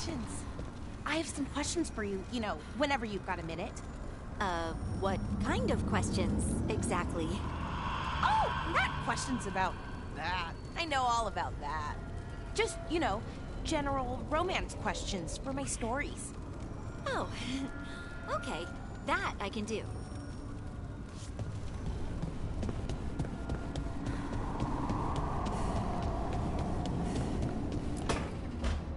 questions. I have some questions for you, whenever you've got a minute. What kind of questions, exactly? Oh, not questions about that. I know all about that. Just, general romance questions for my stories. Oh, okay. That I can do.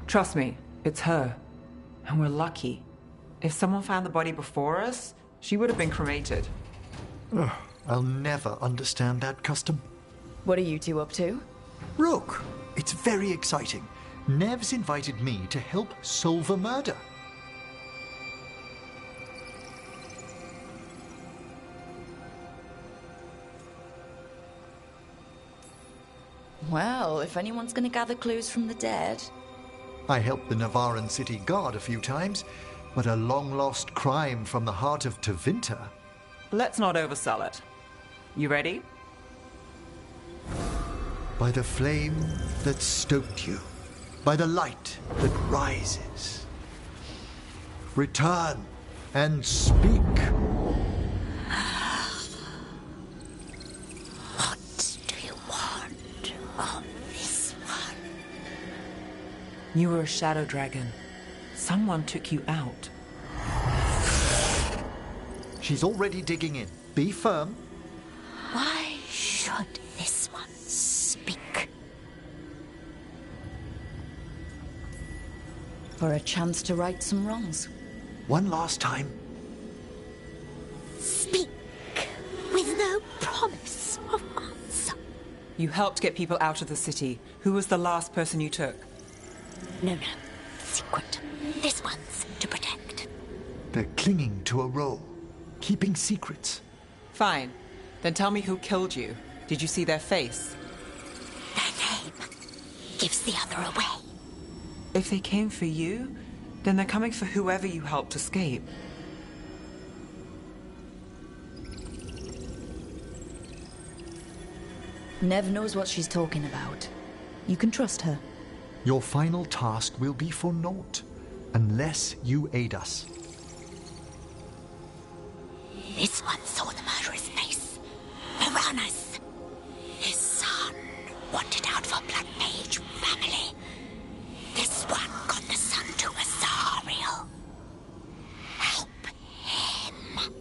Trust me, it's her. And we're lucky. If someone found the body before us, she would have been cremated. Ugh, I'll never understand that custom. What are you two up to? Look, it's very exciting. Nev's invited me to help solve a murder. Well, if anyone's gonna gather clues from the dead... I helped the Navaran city guard a few times, but a long-lost crime from the heart of Tevinter. Let's not oversell it. You ready? By the flame that stoked you, by the light that rises. Return and speak. What do you want of this one? You were a shadow dragon. Someone took you out. She's already digging in. Be firm. Why should this one speak? For a chance to right some wrongs. One last time. Speak with no promise of answer. You helped get people out of the city. Who was the last person you took? No. Secret. This one's to protect. They're clinging to a role, keeping secrets. Fine. Then tell me who killed you. Did you see their face? Their name gives the other away. If they came for you, then they're coming for whoever you helped escape. Nev knows what she's talking about. You can trust her. Your final task will be for naught, unless you aid us. This one saw the murderer's face. Piranhas. His son wanted out for Blood Mage family. This one got the son to Azariel. Help him.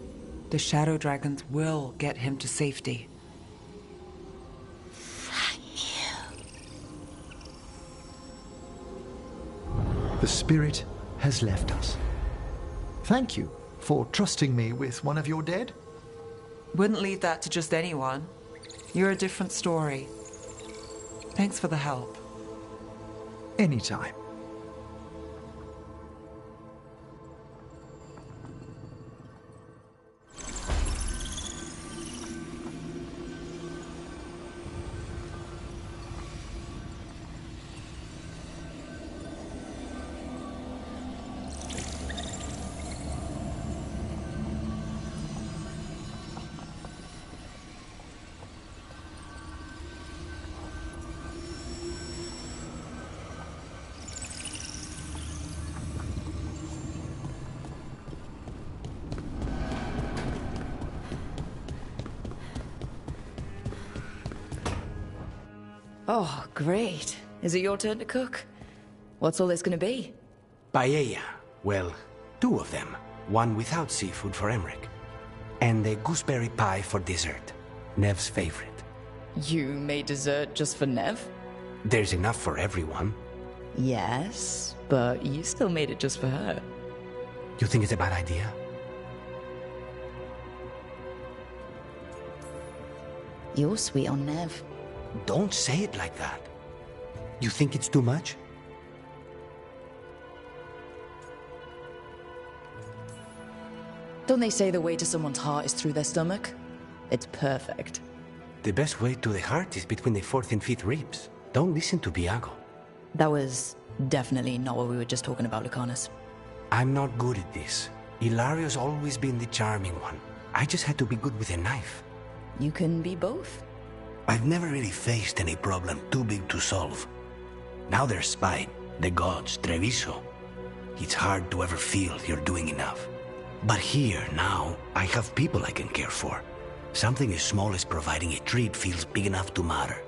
The shadow dragons will get him to safety. The spirit has left us. Thank you for trusting me with one of your dead. Wouldn't leave that to just anyone. You're a different story. Thanks for the help. Anytime. Oh, great. Is it your turn to cook? What's all this gonna be? Paella. Well, two of them. One without seafood for Emmerich. And a gooseberry pie for dessert. Nev's favorite. You made dessert just for Nev? There's enough for everyone. Yes, but you still made it just for her. You think it's a bad idea? You're sweet on Nev. Don't say it like that. You think it's too much? Don't they say the way to someone's heart is through their stomach? It's perfect. The best way to the heart is between the fourth and fifth ribs. Don't listen to Biago. That was definitely not what we were just talking about, Lucanus. I'm not good at this. Hilario's always been the charming one. I just had to be good with a knife. You can be both. I've never really faced any problem too big to solve. Now there's Spine, the gods, Treviso. it's hard to ever feel you're doing enough. But here, now, I have people I can care for. Something as small as providing a treat feels big enough to matter.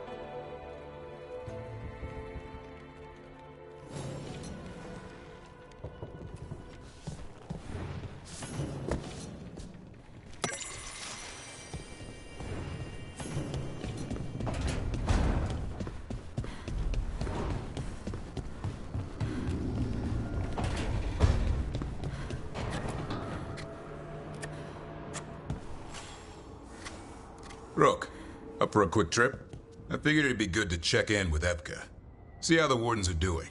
Rook, up for a quick trip? I figured it'd be good to check in with Epka. See how the wardens are doing.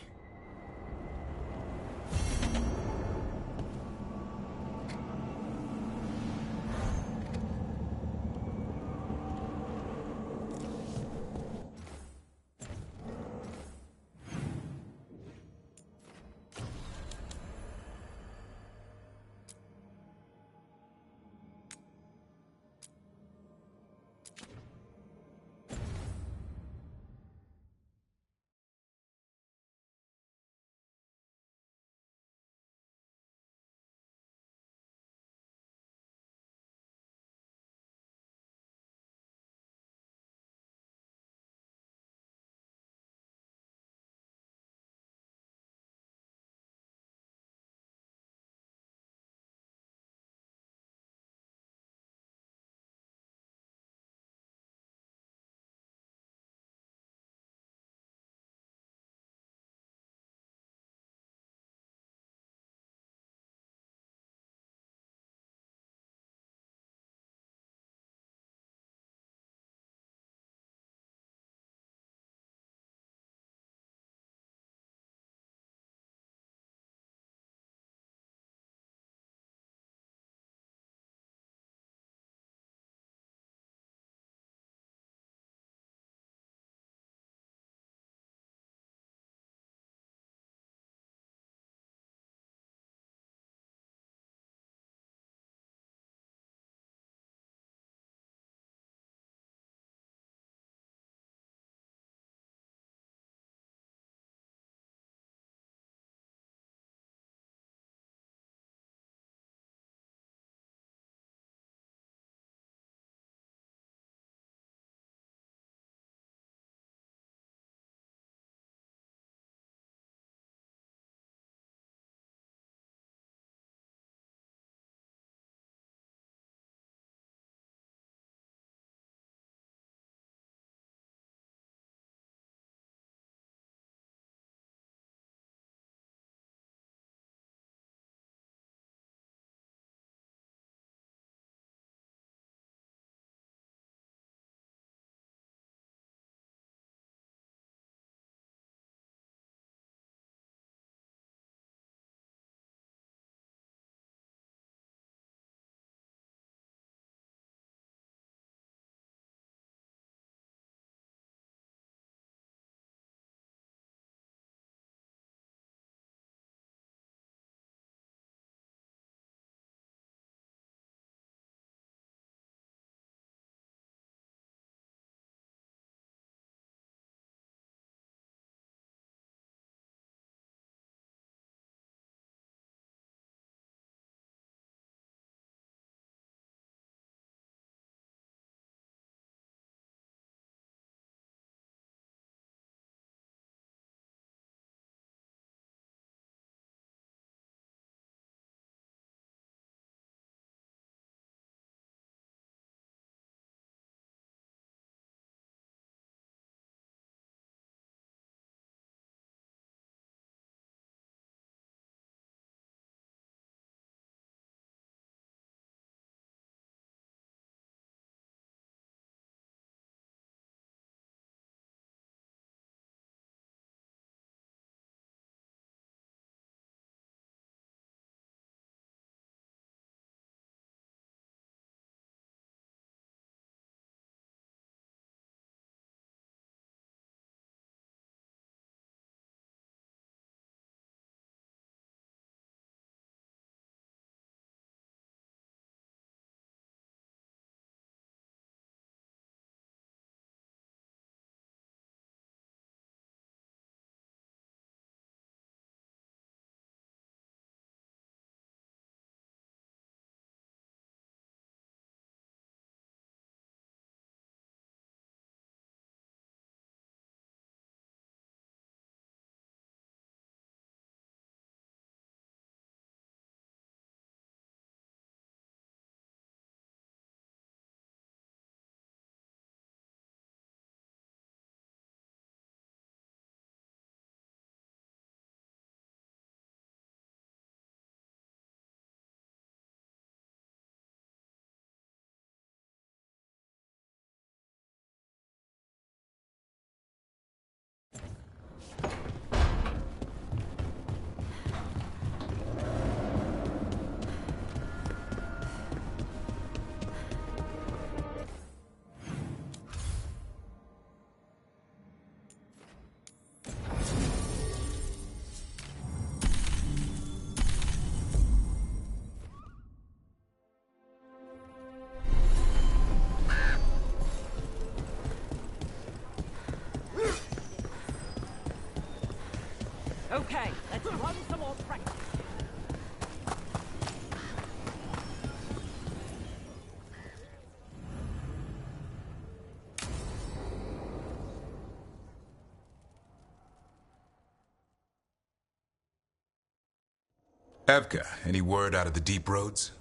Evka, any word out of the deep roads?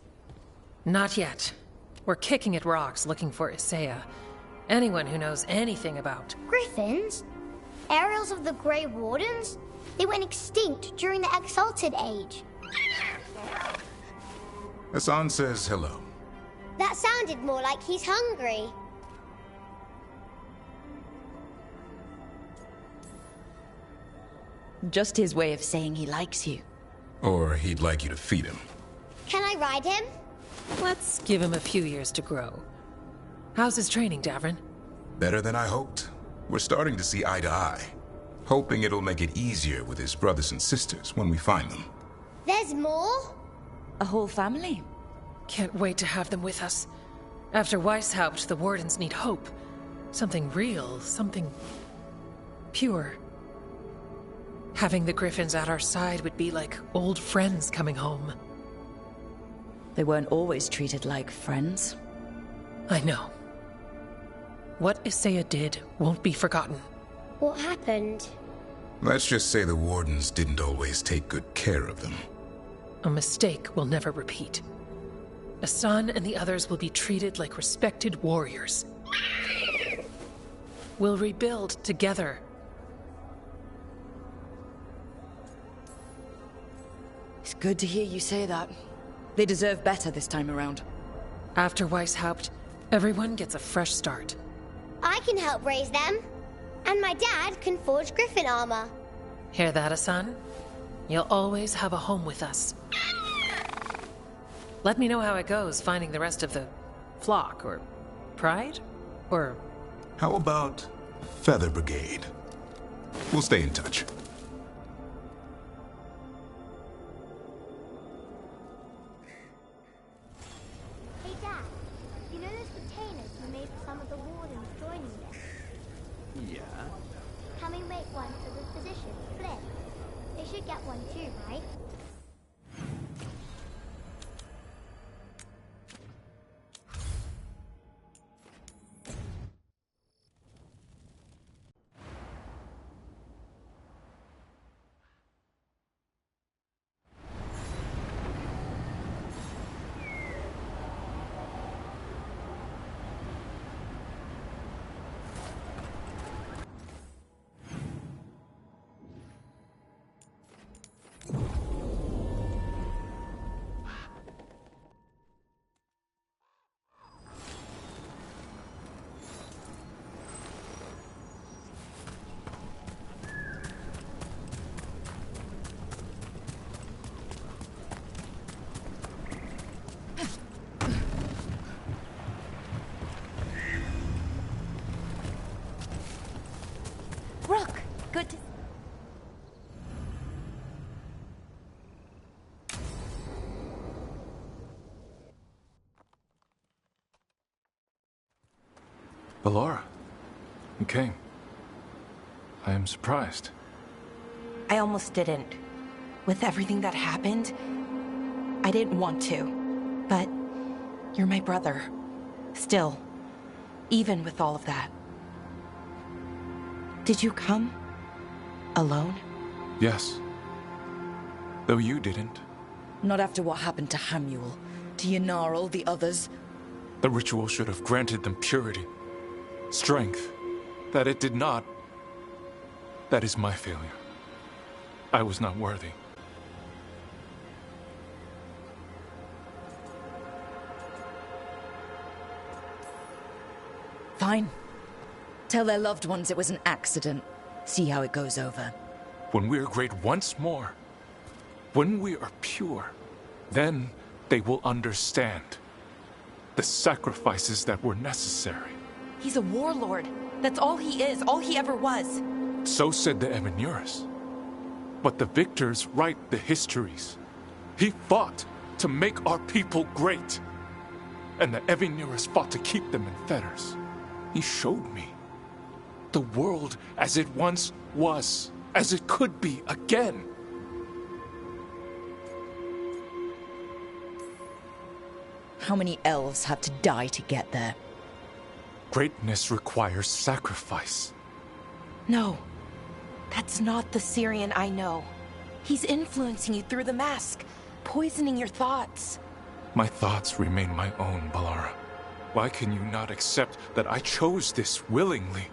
Not yet. We're kicking at rocks looking for Isaiah. Anyone who knows anything about... Griffins? Aerials of the Grey Wardens? They went extinct during the Exalted Age. Hassan says hello. That sounded more like he's hungry. Just his way of saying he likes you. Or he'd like you to feed him. Can I ride him? Let's give him a few years to grow. How's his training, Davrin? Better than I hoped. We're starting to see eye to eye. Hoping it'll make it easier with his brothers and sisters when we find them. There's more? A whole family? Can't wait to have them with us. After Weishaupt, the Wardens need hope. Something real, something... pure. Having the Griffins at our side would be like old friends coming home. They weren't always treated like friends. I know. What Isaiah did won't be forgotten. What happened? Let's just say the Wardens didn't always take good care of them. A mistake will never repeat. Hassan and the others will be treated like respected warriors. We'll rebuild together. It's good to hear you say that. They deserve better this time around. After Weishaupt, everyone gets a fresh start. I can help raise them. And my dad can forge Griffin armor. Hear that, Hassan? You'll always have a home with us. Let me know how it goes finding the rest of the flock, or pride, or... How about Feather Brigade? We'll stay in touch. Hey Dad, you know those containers we made for some of the wardens joining this? Yeah. Can we make one for the physician, Flynn? They should get one too, right? Rook, good to... Ballora, you came. I am surprised. I almost didn't. With everything that happened, I didn't want to. But you're my brother. Still, even with all of that. Did you come? Alone? Yes. Though you didn't. Not after what happened to Hamuel, to Yanarl, the others. The ritual should have granted them purity. Strength. That it did not. That is my failure. I was not worthy. Fine. Tell their loved ones it was an accident. See how it goes over. When we are great once more, when we are pure, then they will understand the sacrifices that were necessary. He's a warlord. That's all he is, all he ever was. So said the Evanuris. But the victors write the histories. He fought to make our people great. And the Evanuris fought to keep them in fetters. He showed me the world as it once was, as it could be again. How many elves have to die to get there? Greatness requires sacrifice. No, that's not the Syrian I know. He's influencing you through the mask, poisoning your thoughts. My thoughts remain my own, Balara. Why can you not accept that I chose this willingly?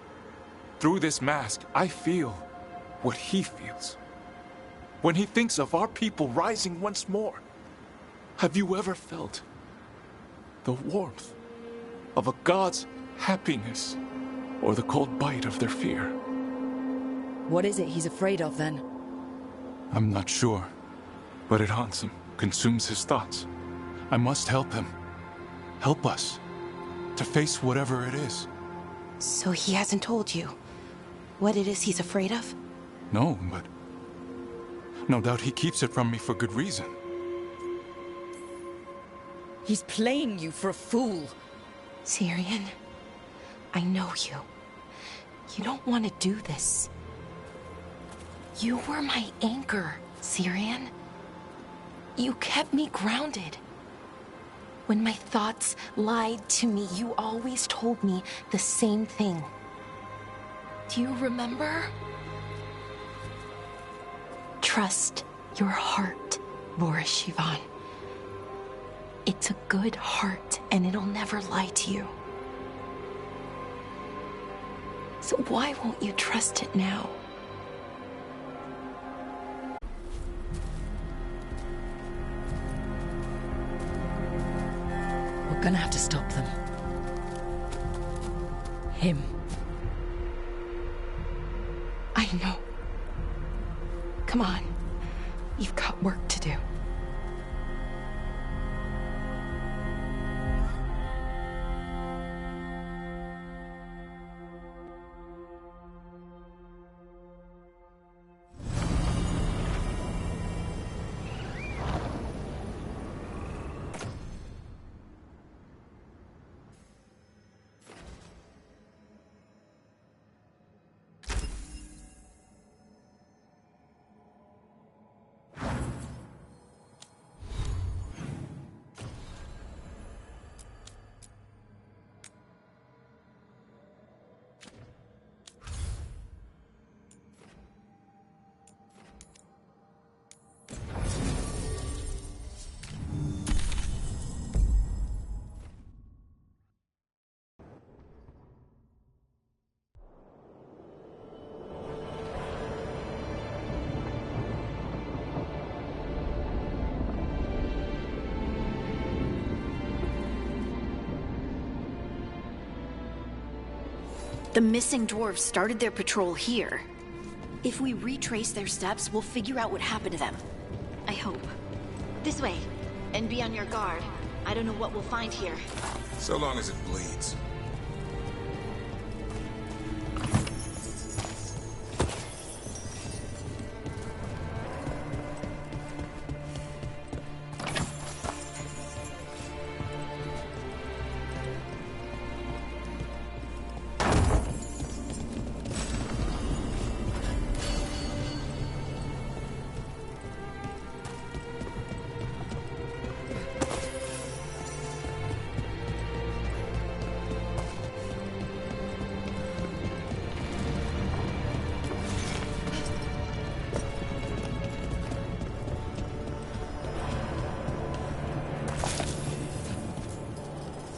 Through this mask, I feel what he feels. When he thinks of our people rising once more, have you ever felt the warmth of a god's happiness or the cold bite of their fear? What is it he's afraid of, then? I'm not sure, but it haunts him, consumes his thoughts. I must help him. Help us to face whatever it is. So he hasn't told you what it is he's afraid of? No, but no doubt he keeps it from me for good reason. He's playing you for a fool. Syrian, I know you. You don't want to do this. You were my anchor, Syrian. You kept me grounded. When my thoughts lied to me, you always told me the same thing. Do you remember? Trust your heart, Boris Shivan. It's a good heart, and it'll never lie to you. So why won't you trust it now? We're gonna have to stop them. Him. I know. Come on. You've got work to do. The missing dwarves started their patrol here. If we retrace their steps, we'll figure out what happened to them. I hope. This way. And be on your guard. I don't know what we'll find here. So long as it bleeds.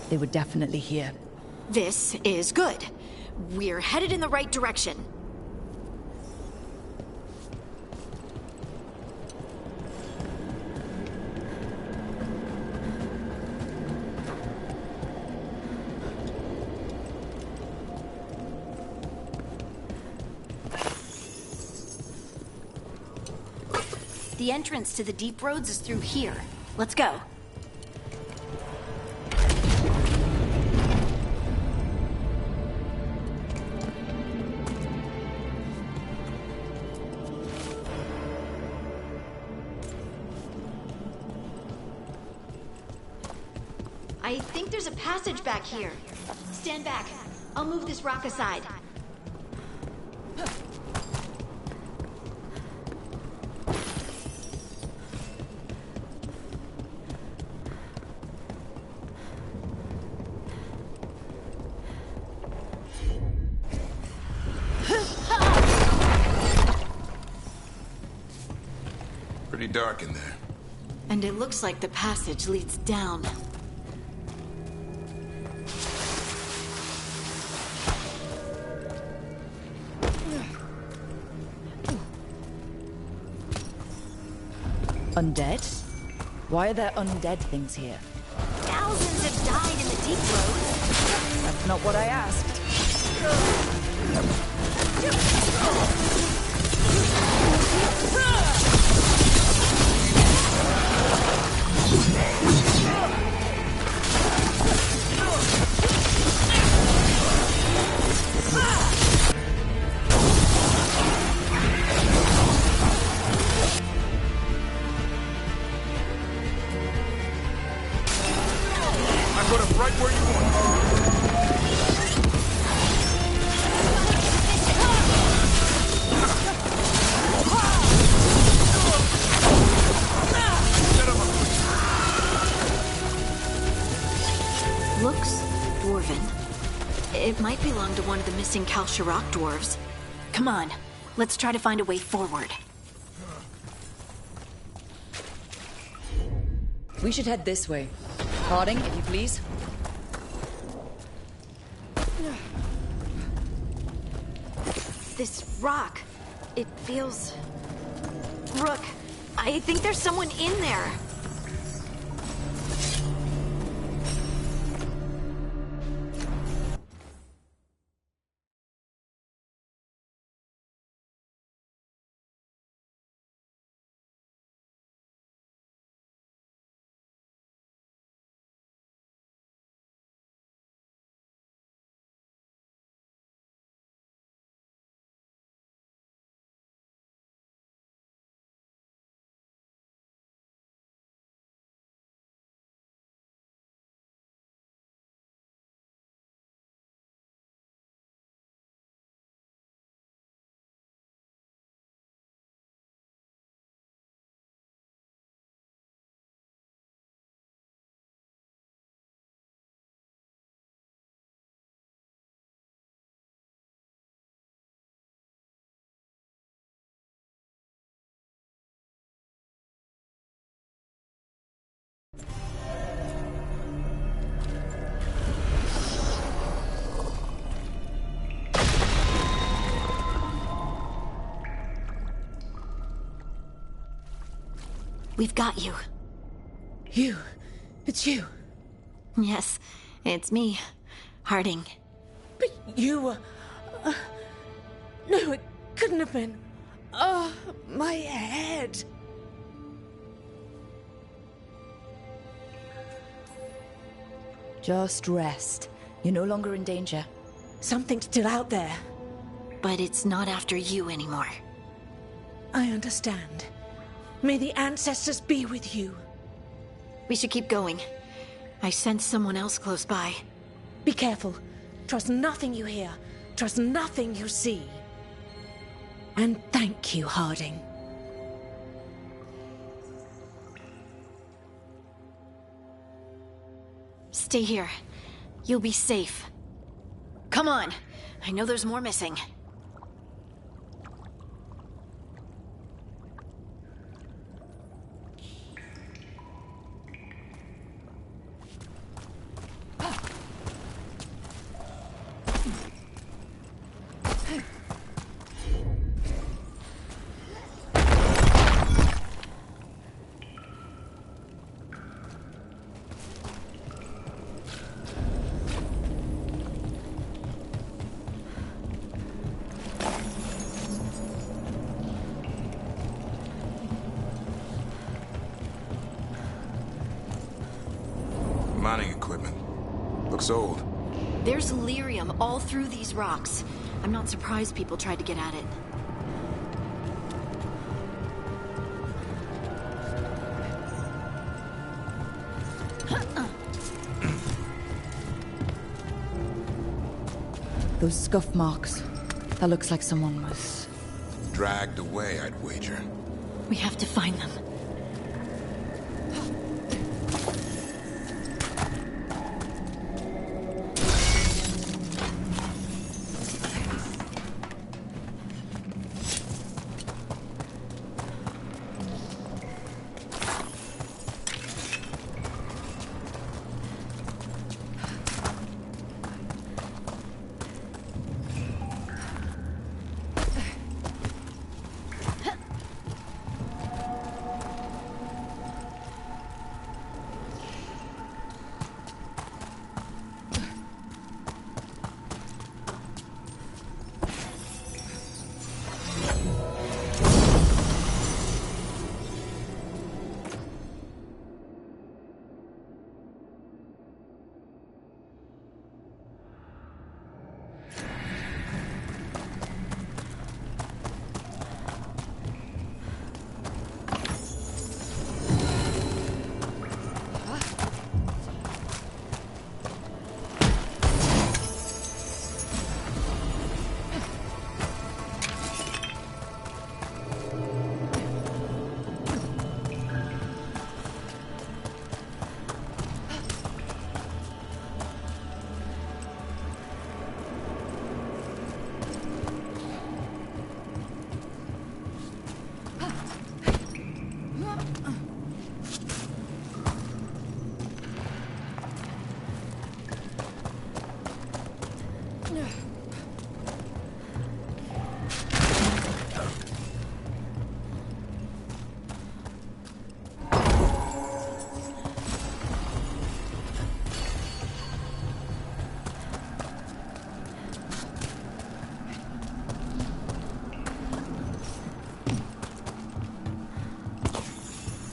They were definitely here. This is good. We're headed in the right direction. The entrance to the deep roads is through here. Let's go. I think there's a passage back here. Stand back. I'll move this rock aside. Pretty dark in there. And it looks like the passage leads down. Undead? Why are there undead things here? Thousands have died in the deep roads. That's not what I asked. I put him right where you want him. Looks dwarven. It might belong to one of the missing Kalsharok dwarves. Come on, let's try to find a way forward. We should head this way. Harding, if you please. This rock, it feels... Rook, I think there's someone in there. We've got you. You. It's you. Yes, it's me, Harding. But you were... no, it couldn't have been. Oh, my head. Just rest. You're no longer in danger. Something's still out there. But it's not after you anymore. I understand. May the ancestors be with you. We should keep going. I sense someone else close by. Be careful. Trust nothing you hear. Trust nothing you see. And thank you, Harding. Stay here. You'll be safe. Come on. I know there's more missing. Mining equipment. Looks old. There's lyrium all through these rocks. I'm not surprised people tried to get at it. Those scuff marks. That looks like someone was... Dragged away, I'd wager. We have to find them.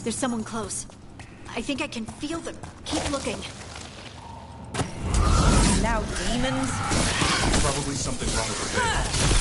There's someone close. I think I can feel them. Keep looking. Now demons? Probably something wrong with the veil.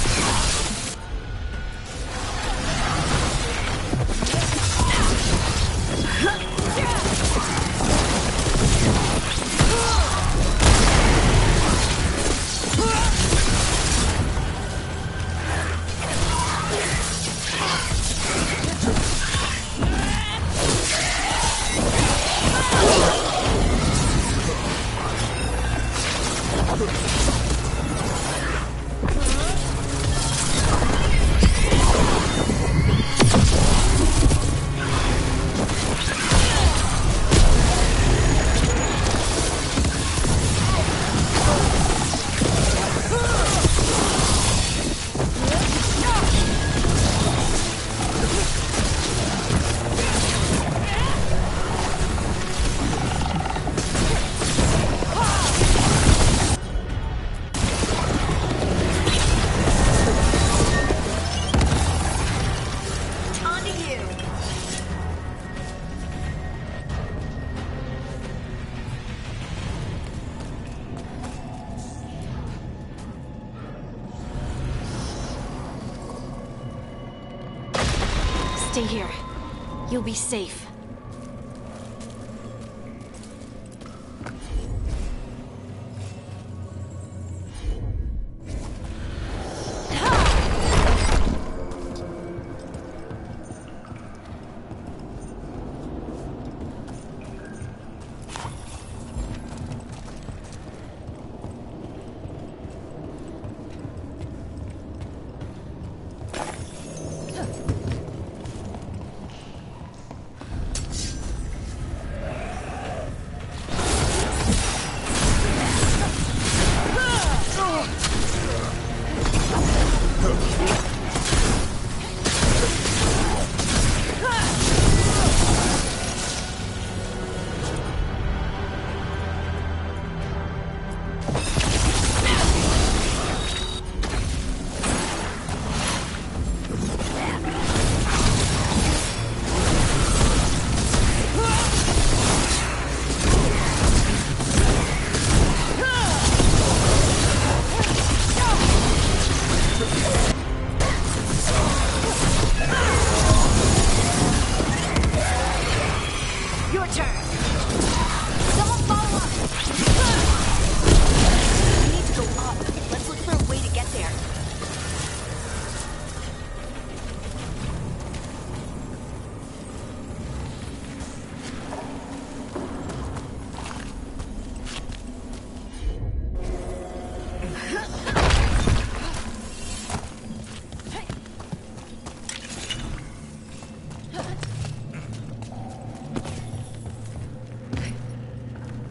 Stay here. You'll be safe.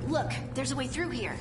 Look, there's a way through here.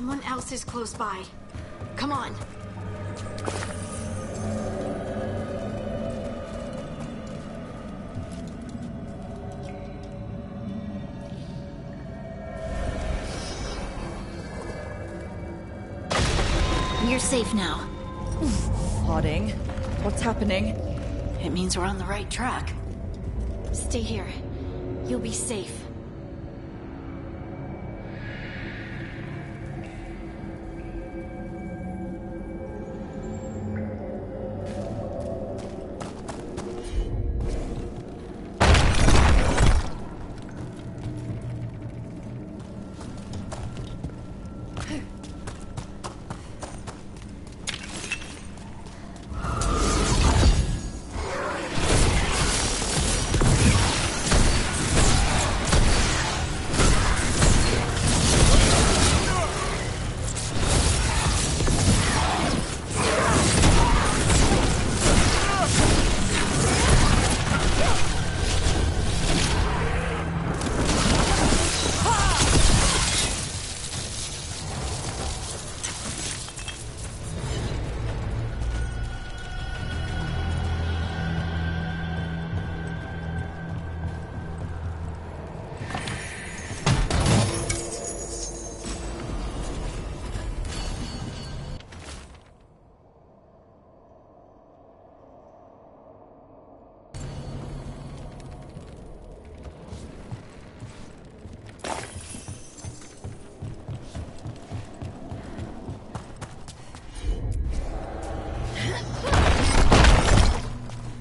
Someone else is close by. Come on. You're safe now. Harding, what's happening? It means we're on the right track. Stay here. You'll be safe.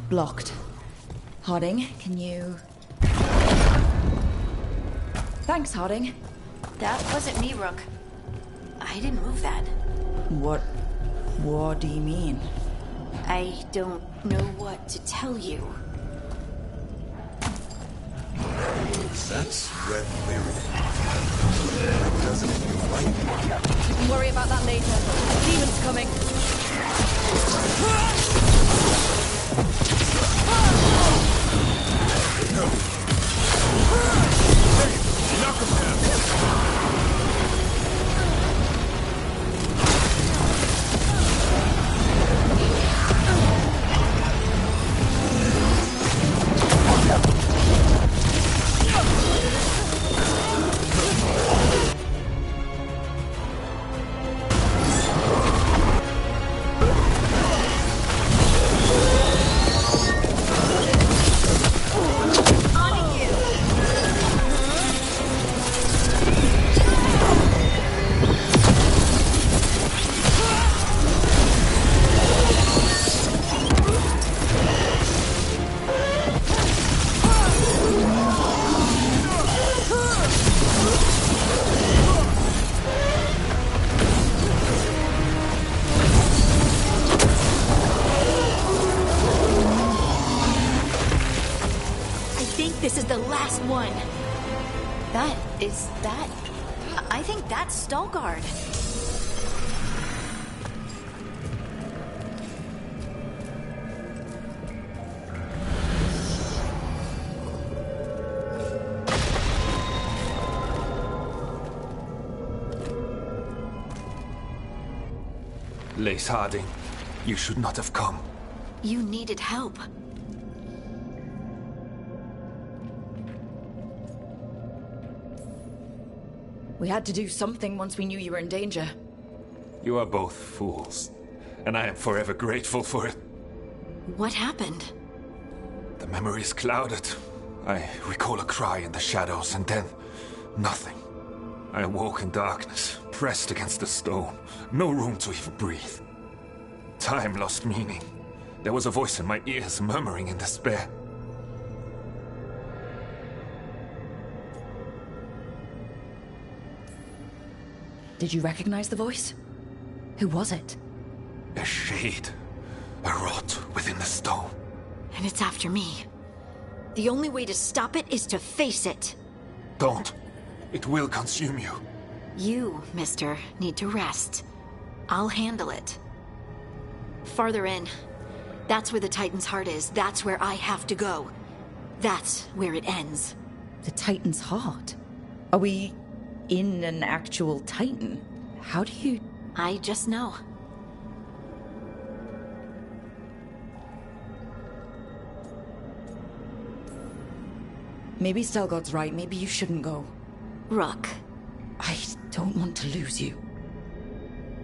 Blocked. Harding, can you... Thanks, Harding. That wasn't me, Rook. I didn't move that. What do you mean? I don't know what to tell you. That's red lyric. That doesn't feel right. We can worry about that later. Demon's coming. Knock him down. This is the last one. I think that's Veilguard. Lace Harding, you should not have come. You needed help. We had to do something once we knew you were in danger. You are both fools, and I am forever grateful for it. What happened? The memory is clouded. I recall a cry in the shadows, and then nothing. I awoke in darkness, pressed against the stone. No room to even breathe. Time lost meaning. There was a voice in my ears murmuring in despair. Did you recognize the voice? Who was it? A shade. A rot within the stone. And it's after me. The only way to stop it is to face it. Don't. It will consume you. You, mister, need to rest. I'll handle it. Farther in. That's where the Titan's heart is. That's where I have to go. That's where it ends. The Titan's heart? Are we in an actual Titan? How do you... I just know. Maybe Stelgod's right. Maybe you shouldn't go. Rook. I don't want to lose you.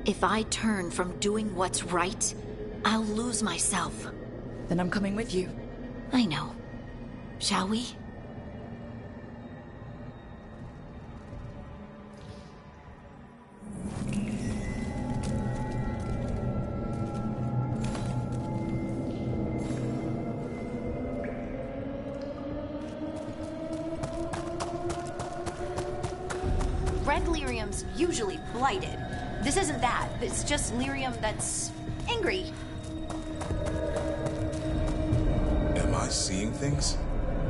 If I turn from doing what's right, I'll lose myself. Then I'm coming with you. I know. Shall we? Red lyrium's usually blighted. This isn't that. It's just lyrium that's angry. Am I seeing things?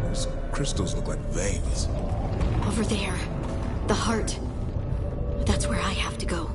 Those crystals look like veins. Over there. The heart. That's where I have to go.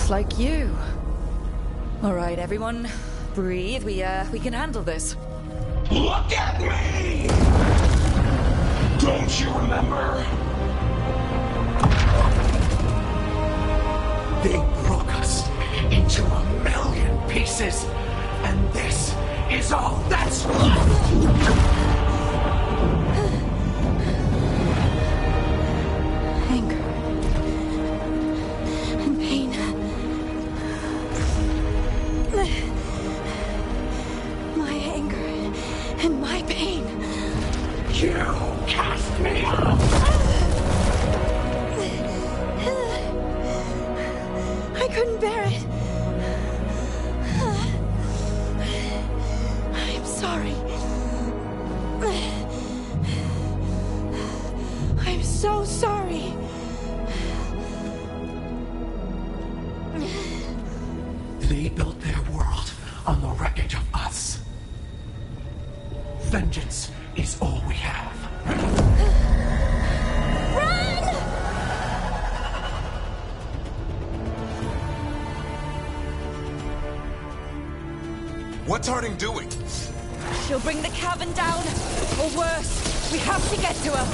Like you. All right, everyone, breathe. We can handle this. Look at me! Don't you remember? They broke us into 1,000,000 pieces, and this is all that's left! They built their world on the wreckage of us. Vengeance is all we have. Run! What's Harding doing? She'll bring the cavern down, or worse, we have to get to her.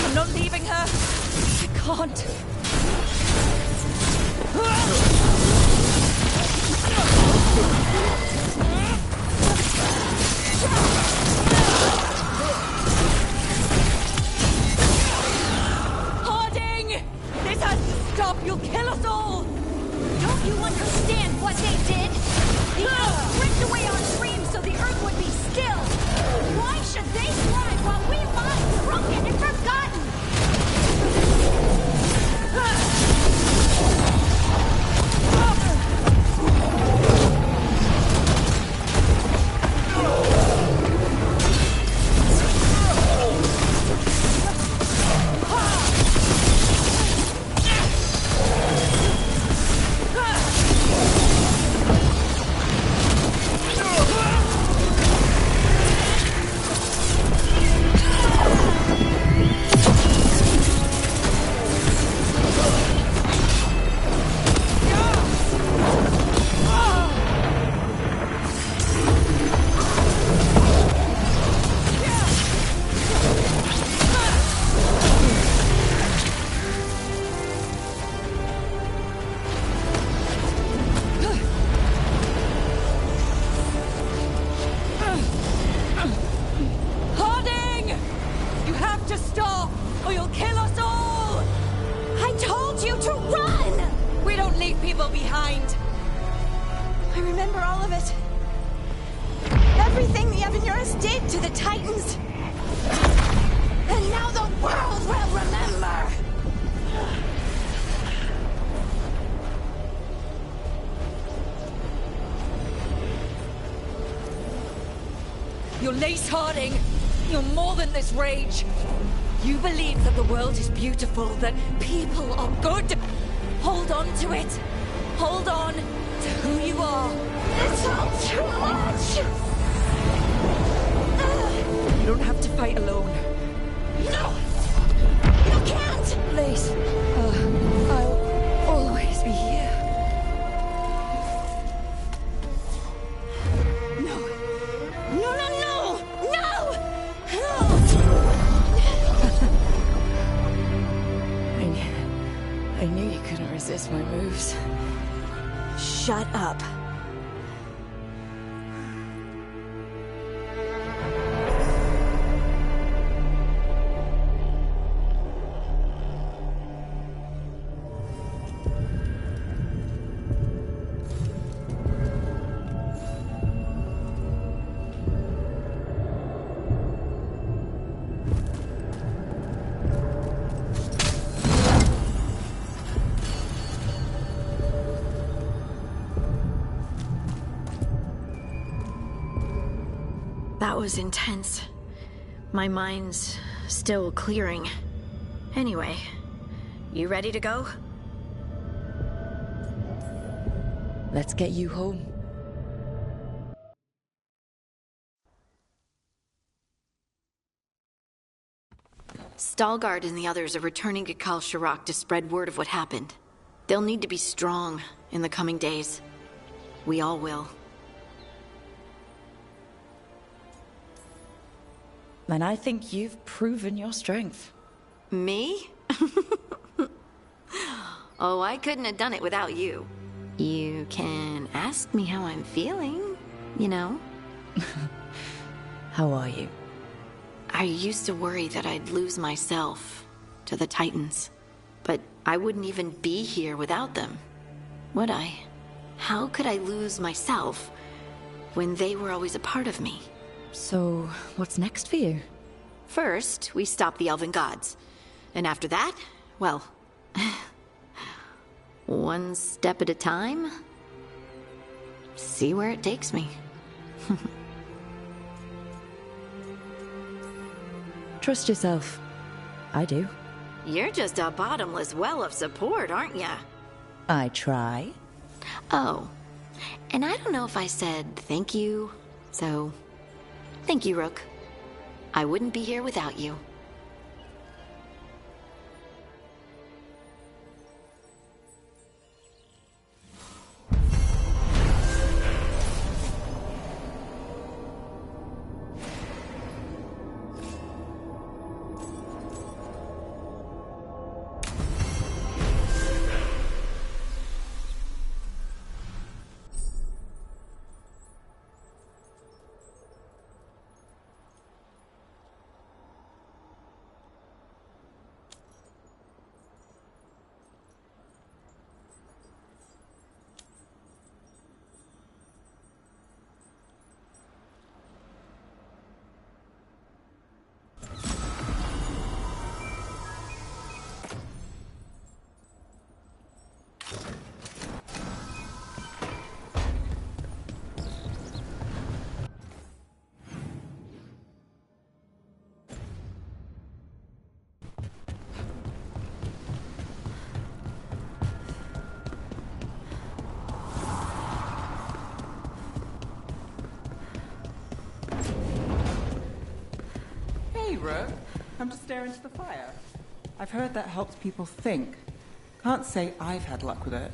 I'm not leaving her. I can't. Harding! This has to stop. You'll kill us all. Don't you understand what they did? The elves ripped away our dreams so the earth would be still. Why should they thrive while we lie broken and forgotten? Harding! You have to stop, or you'll kill us all! to run! We don't leave people behind. I remember all of it. Everything the Evanurus did to the Titans. And now the world will remember! You're Lace Harding. You're more than this rage. You believe that the world is beautiful, that people are good. Hold on to it. Hold on to who you are. It's all too much! You don't have to fight alone. No! You can't! Lace, I'll always be here. No! No, no, no! No! I knew you couldn't resist my moves. Shut up. That was intense. My mind's still clearing. Anyway, you ready to go? Let's get you home. Stalgard and the others are returning to Kal Shirak to spread word of what happened. They'll need to be strong in the coming days. We all will. And I think you've proven your strength. Me? Oh, I couldn't have done it without you. You can ask me how I'm feeling, you know? How are you? I used to worry that I'd lose myself to the Titans. But I wouldn't even be here without them, would I? How could I lose myself when they were always a part of me? So, what's next for you? First, we stop the Elven gods. And after that, well, one step at a time. See where it takes me. Trust yourself. I do. You're just a bottomless well of support, aren't ya? I try. Oh, and I don't know if I said thank you, so thank you, Rook. I wouldn't be here without you. Come to stare into the fire. I've heard that helps people think. Can't say I've had luck with it.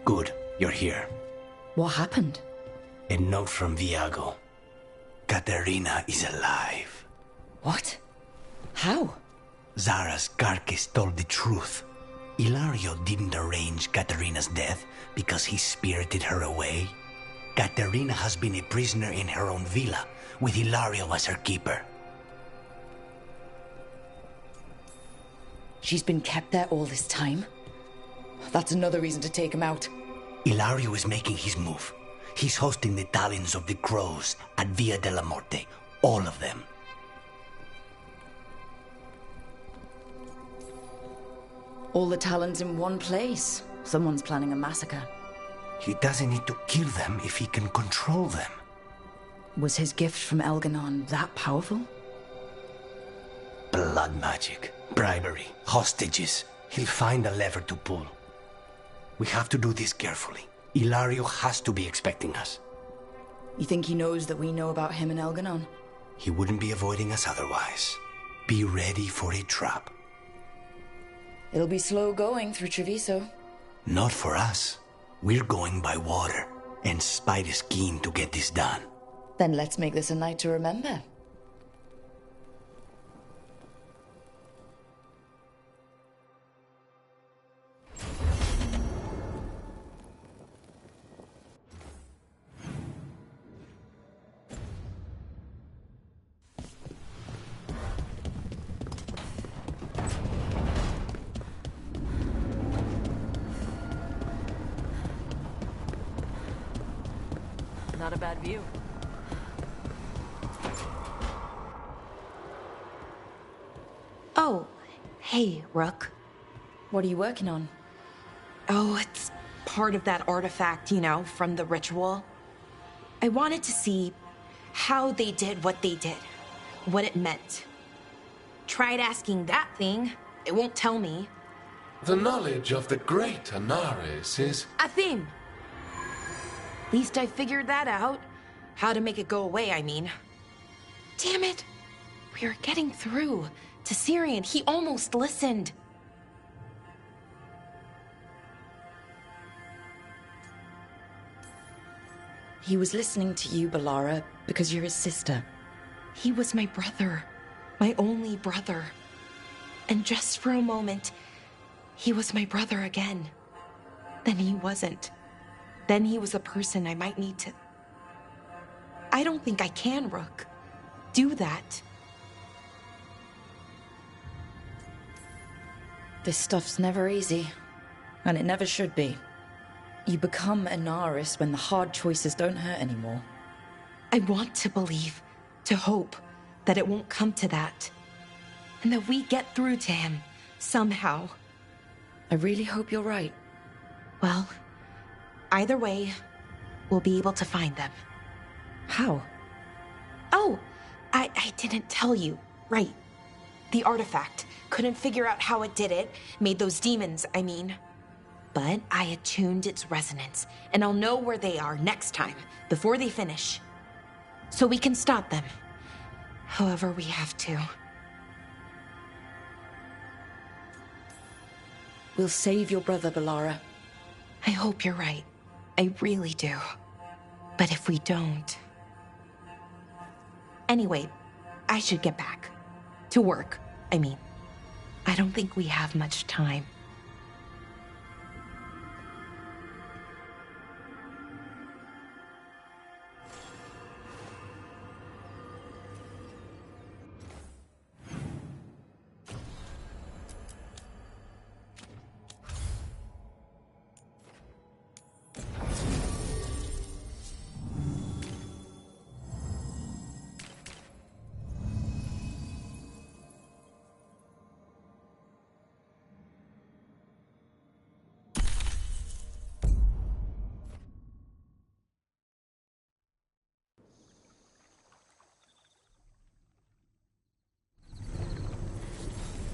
Good, you're here. What happened? A note from Viago. Katerina is alive. What? How? Zara's carcass told the truth. Ilario didn't arrange Katerina's death because he spirited her away. Katerina has been a prisoner in her own villa, with Ilario as her keeper. She's been kept there all this time? That's another reason to take him out. Ilario is making his move. He's hosting the Talons of the Crows at Via della Morte. All of them. All the Talons in one place. Someone's planning a massacre. He doesn't need to kill them if he can control them. Was his gift from Elganon that powerful? Blood magic, bribery, hostages. He'll find a lever to pull. We have to do this carefully. Ilario has to be expecting us. You think he knows that we know about him and Elganon? He wouldn't be avoiding us otherwise. Be ready for a trap. It'll be slow going through Treviso. Not for us. We're going by water, and Spite is keen to get this done. Then let's make this a night to remember. Not a bad view. Oh, hey, Rook. What are you working on? Oh, it's part of that artifact, you know, from the ritual. I wanted to see how they did what they did, what it meant. Tried asking that thing, it won't tell me. The knowledge of the great Anaris is... Athim! At least I figured that out. How to make it go away, I mean. Damn it! We were getting through to Syrian. He almost listened. He was listening to you, Balara, because you're his sister. He was my brother. My only brother. And just for a moment, he was my brother again. Then he wasn't. Then he was a person I might need to... I don't think I can, Rook. Do that. This stuff's never easy. And it never should be. You become Anaris when the hard choices don't hurt anymore. I want to believe, to hope, that it won't come to that. And that we get through to him, somehow. I really hope you're right. Well, either way, we'll be able to find them. How? Oh, I didn't tell you. Right. The artifact. Couldn't figure out how it did it. Made those demons, I mean. But I attuned its resonance, and I'll know where they are next time, before they finish. So we can stop them. However we have to. We'll save your brother, Balara. I hope you're right. I really do. But if we don't... Anyway, I should get back. To work, I mean. I don't think we have much time.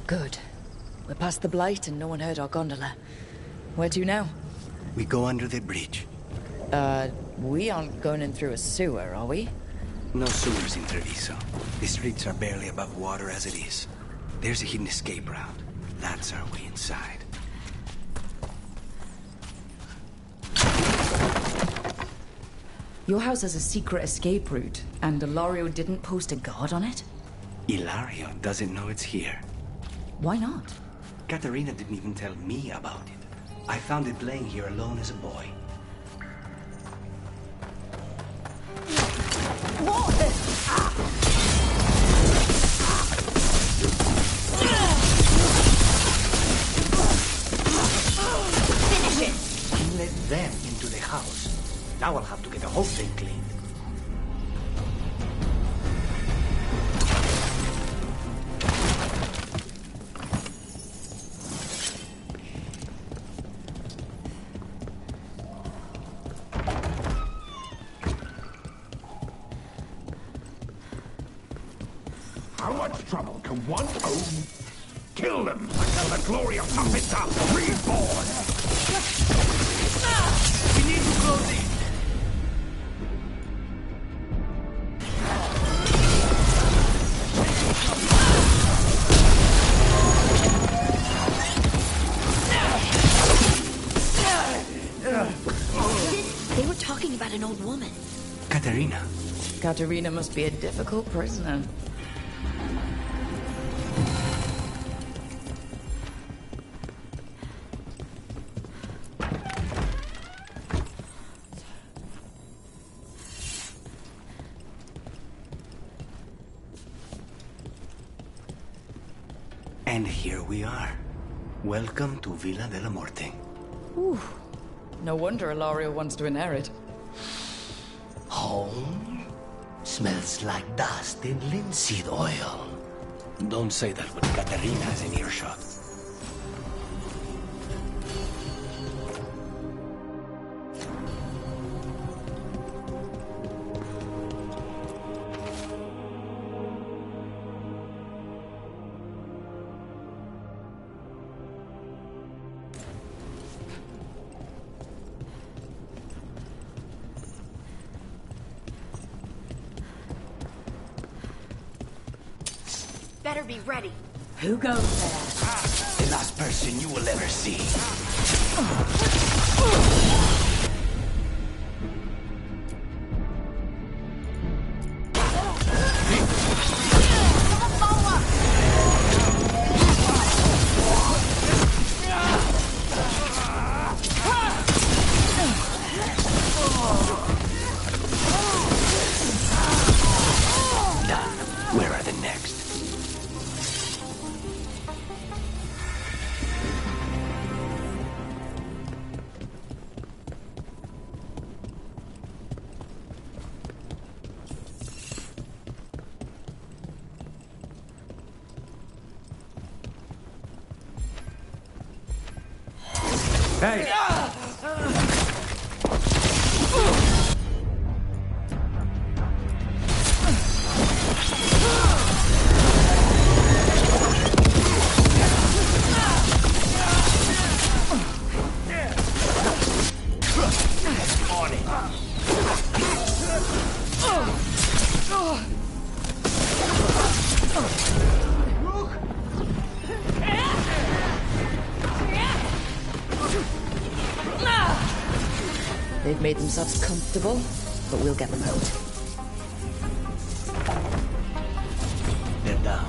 Good. We're past the Blight and no one heard our gondola. Where to now? We go under the bridge. We aren't going in through a sewer, are we? No sewers in Treviso. The streets are barely above water as it is. There's a hidden escape route. That's our way inside. Your house has a secret escape route, and Ilario didn't post a guard on it? Ilario doesn't know it's here. Why not? Katerina didn't even tell me about it. I found it laying here alone as a boy. get the whole thing cleaned. How much trouble can one own? Kill them until the glory of puppets are reborn! We need to close in. They were talking about an old woman. Katerina. Katerina must be a difficult prisoner. And here we are. Welcome to Villa de la Morte. Ooh. No wonder Ilario wants to inherit. Home? Smells like dust and linseed oil. Don't say that when Katerina is in earshot. Better be ready. Who goes there? The last person you will ever see. Done. Where are the next? Hey! They've made themselves comfortable, but we'll get them out. They're down.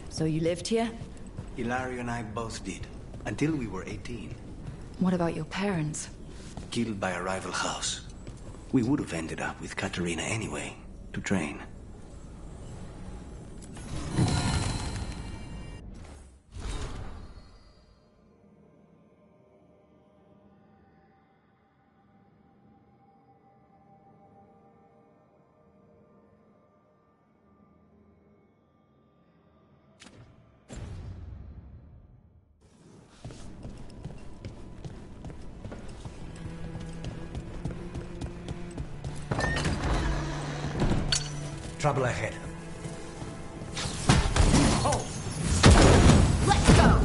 So you lived here? Ilario and I both did, until we were 18. What about your parents? Killed by a rival house. We would have ended up with Katerina anyway, to train. Trouble ahead. Oh! Let's go!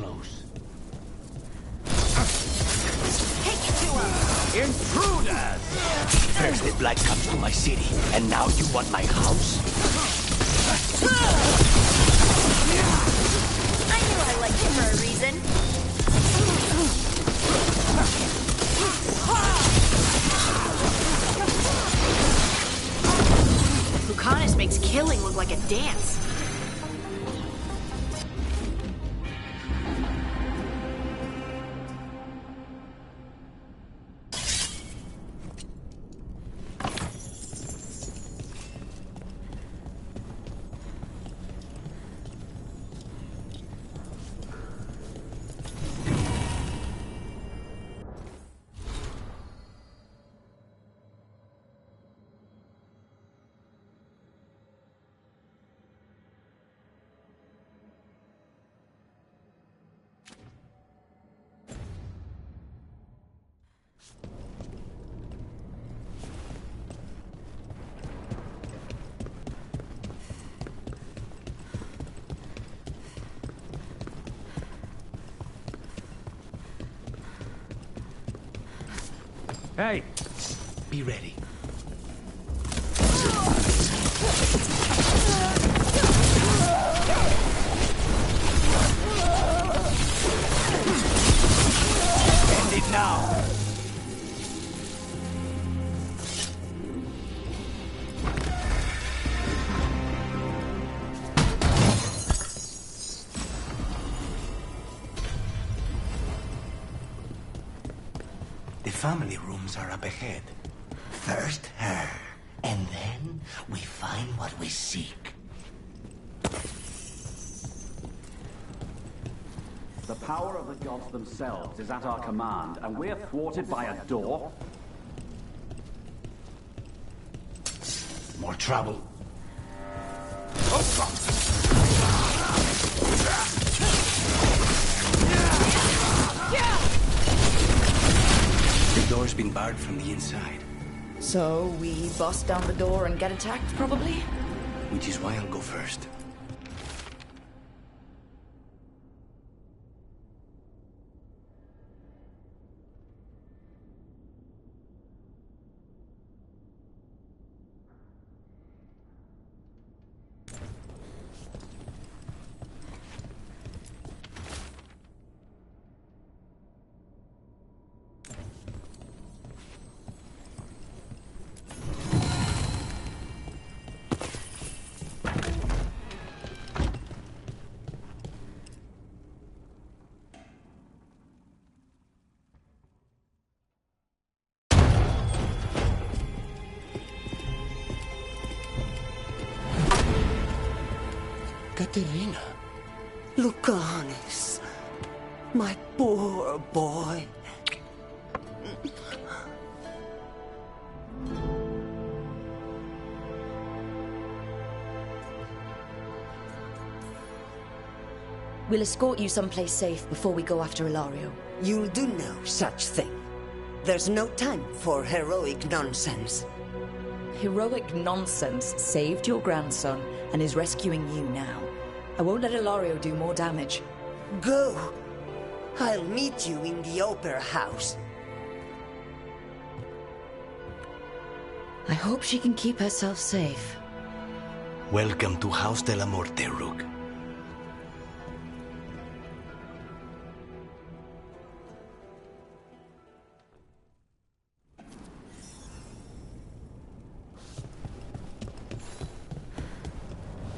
close. Take it to her! Intruders! First the Black comes to my city, and now you want my house? I knew I liked you for a reason. Lucanus makes killing look like a dance. Hey! Be ready. End it now! The family rooms are up ahead. First her, and then we find what we seek. The power of the gods themselves is at our command, and we're thwarted by a door? More trouble. The door's been barred from the inside. So we bust down the door and get attacked, probably? Which is why I'll go first. Katerina. Lucanus, my poor boy. We'll escort you someplace safe before we go after Ilario. You'll do no such thing. There's no time for heroic nonsense. Heroic nonsense saved your grandson and is rescuing you now. I won't let Ilario do more damage. Go! I'll meet you in the opera house. I hope she can keep herself safe. Welcome to House de la Morte, Rook.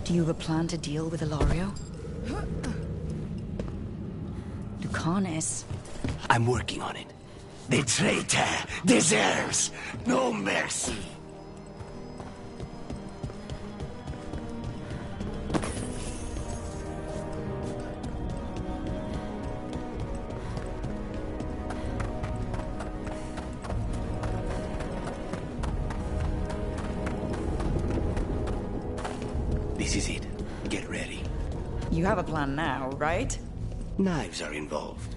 Do you have a plan to deal with Ilario? Lucanus. I'm working on it. The traitor deserves no mercy. This is it. Get ready. You have a plan now, right? Knives are involved.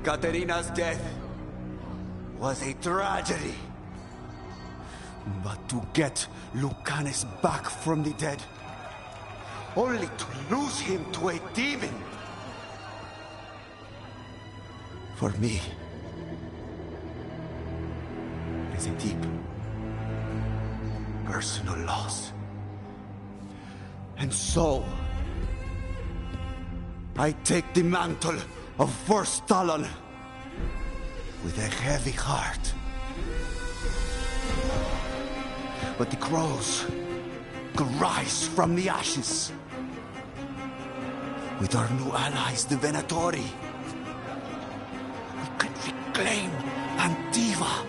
Katerina's death was a tragedy. But to get Lucanus back from the dead, only to lose him to a demon. For me, it is a deep, personal loss. And so, I take the mantle of First Talon with a heavy heart. But the crows could rise from the ashes. With our new allies, the Venatori, we can reclaim Antiva.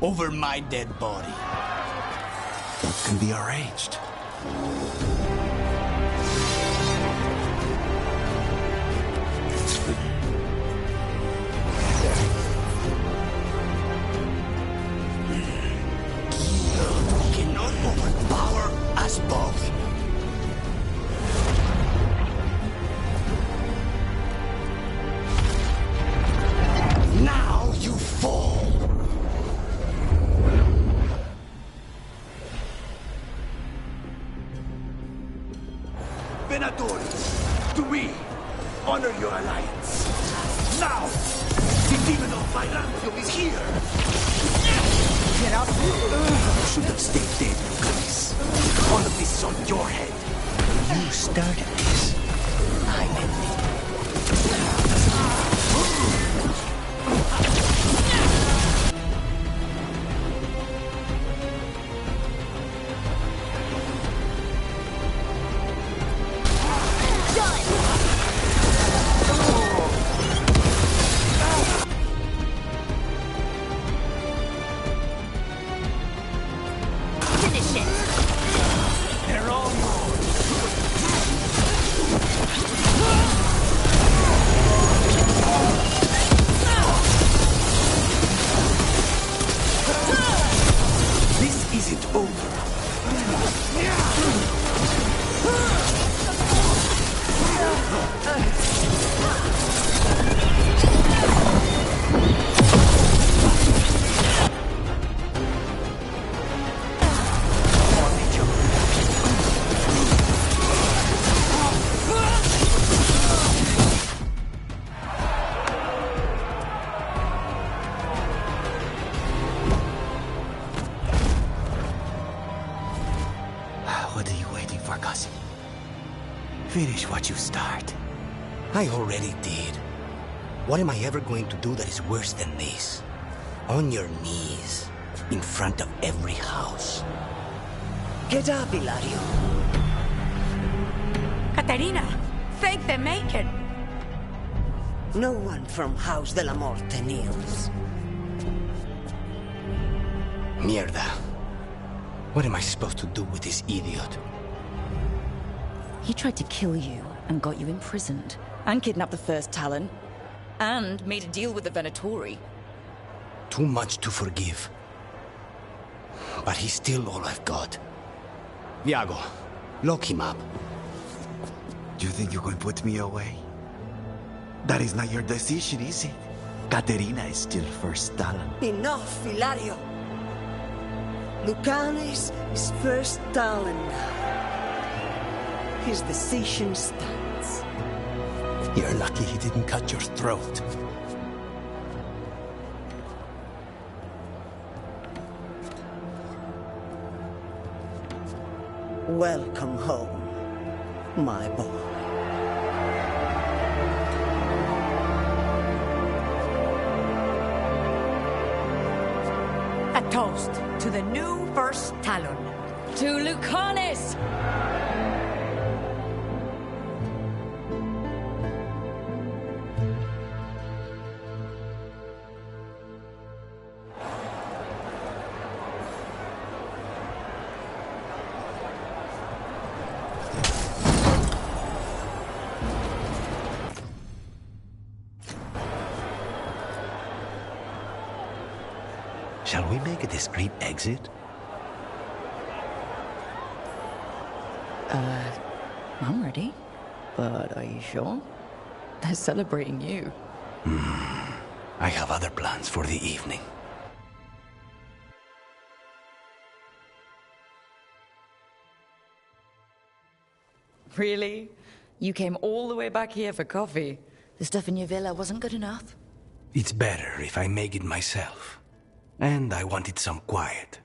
Over my dead body. That can be arranged. Cannot overpower us both. Now you fall. Venatori, do we honor your alliance? Now, the demon of Veilguard is here. Get up! You should have stayed dead, Lucas. All of this is on your head. You started this. I'm ending. Finish what you start. I already did. What am I ever going to do that is worse than this? On your knees, in front of every house. Get up, Ilario. Caterina, thank the Macon. No one from House de la Morte kneels. Mierda. What am I supposed to do with this idiot? He tried to kill you and got you imprisoned, and kidnapped the First Talon, and made a deal with the Venatori. Too much to forgive. But he's still all I've got. Viago, lock him up. Do you think you can put me away? That is not your decision, is it? Caterina is still First Talon. Enough, Ilario. Lucanus is First Talon now. His decision stands. You're lucky he didn't cut your throat. Welcome home, my boy. A toast to the new First Talon. To Lucanus! Shall we make a discreet exit? I'm ready. But are you sure? They're celebrating you. I have other plans for the evening. Really? You came all the way back here for coffee? The stuff in your villa wasn't good enough? It's better if I make it myself. And I wanted some quiet.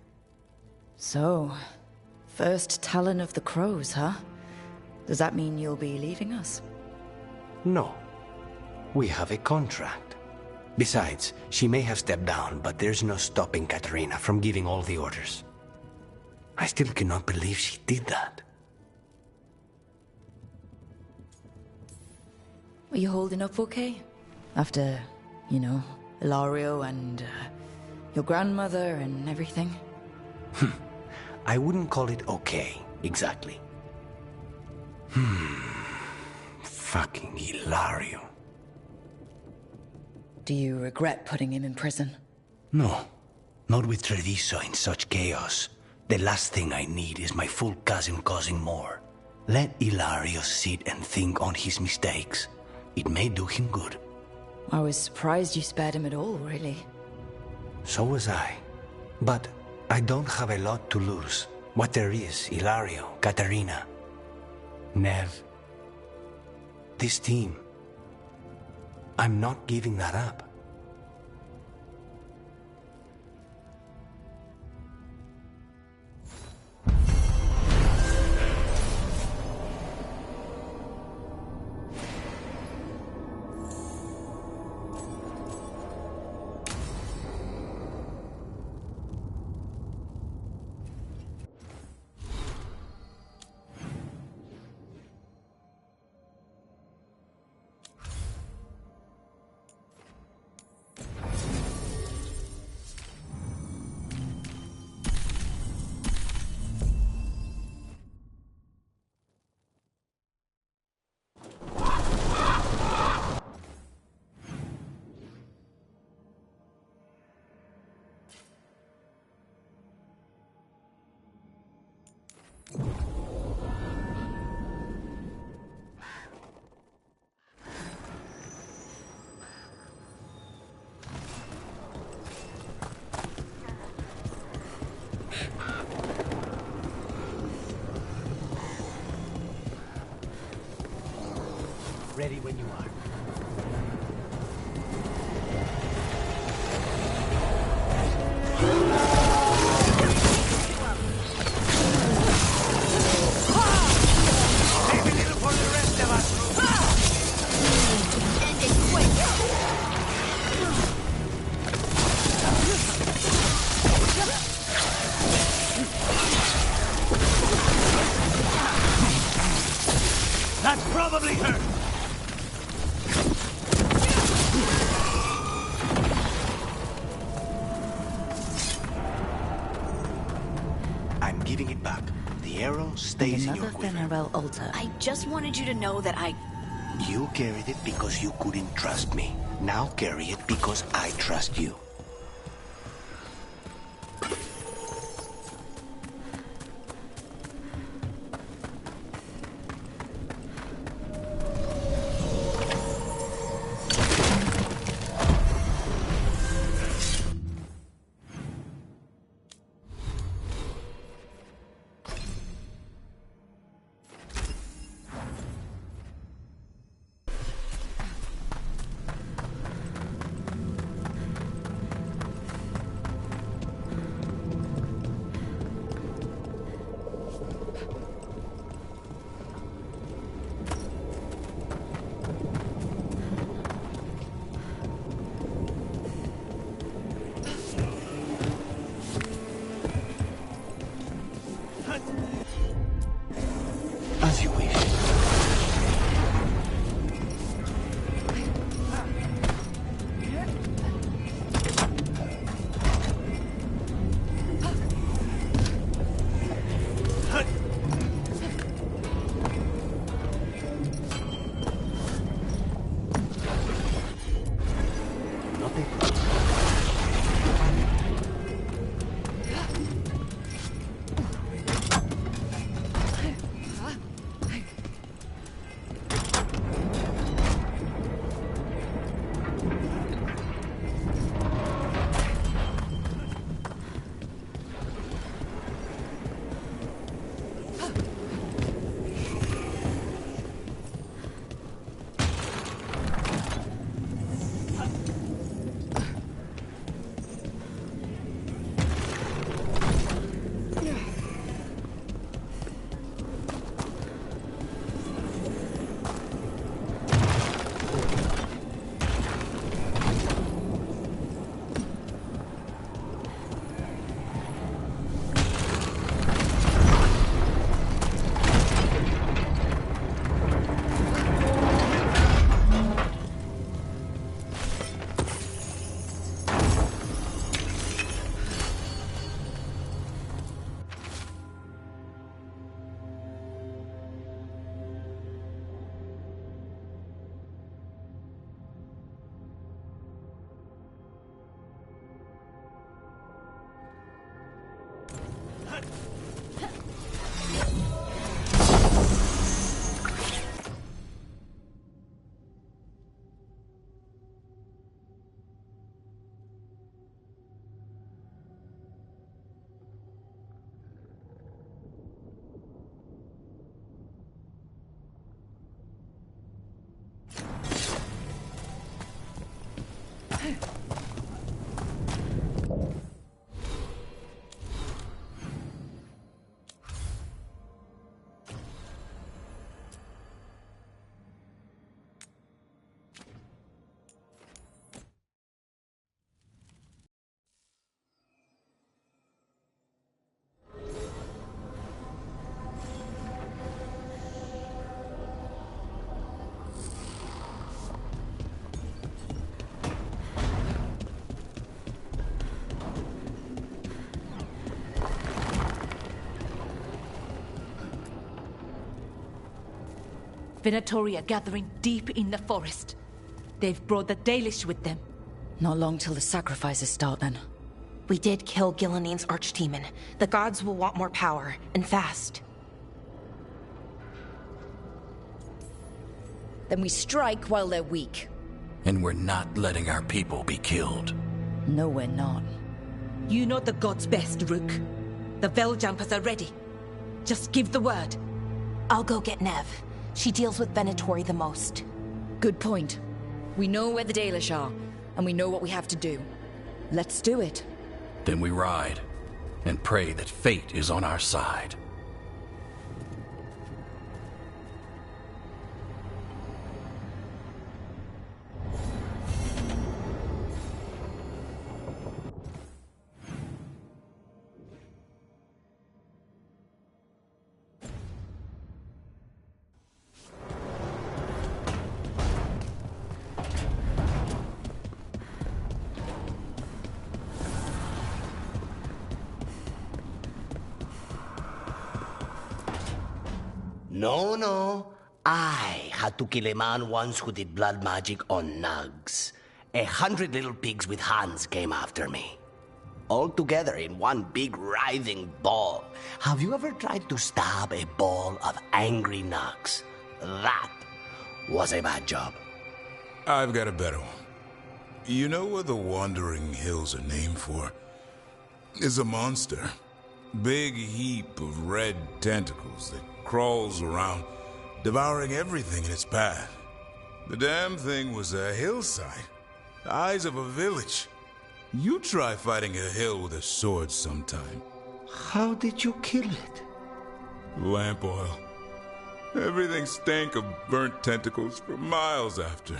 So, first Talon of the Crows, huh? Does that mean you'll be leaving us? No. We have a contract. Besides, she may have stepped down, but there's no stopping Katarina from giving all the orders. I still cannot believe she did that. Are you holding up okay? After, you know, Ilario and your grandmother and everything? I wouldn't call it okay, exactly. Fucking Ilario. Do you regret putting him in prison? No. Not with Treviso in such chaos. The last thing I need is my full cousin causing more. Let Ilario sit and think on his mistakes. It may do him good. I was surprised you spared him at all, really. So was I. But I don't have a lot to lose. What there is, Ilario, Katarina, Nev. This team. I'm not giving that up. Ready when you are. Save a little for the rest of us. End it quick. That probably hurt. I'm giving it back. The arrow stays in your Another quiver. Venerable altar. I just wanted you to know that I... You carried it because you couldn't trust me. Now carry it because I trust you. Venatori are gathering deep in the forest. They've brought the Dalish with them. Not long till the sacrifices start, then. We did kill Gillening's archdemon. The gods will want more power, and fast. Then we strike while they're weak. And we're not letting our people be killed. No, we're not. You know the gods best, Rook. The Veiljumpers are ready. Just give the word. I'll go get Nev. She deals with Venatori the most. Good point. We know where the Dalish are, and we know what we have to do. Let's do it. Then we ride, and pray that fate is on our side. No. I had to kill a man once who did blood magic on nugs. 100 little pigs with hands came after me. All together in one big writhing ball. Have you ever tried to stab a ball of angry nugs? That was a bad job. I've got a better one. You know what the Wandering Hills are named for? It's a monster. Big heap of red tentacles that crawls around, devouring everything in its path. The damn thing was a hillside, the eyes of a village. You try fighting a hill with a sword sometime. How did you kill it? Lamp oil. Everything stank of burnt tentacles for miles after.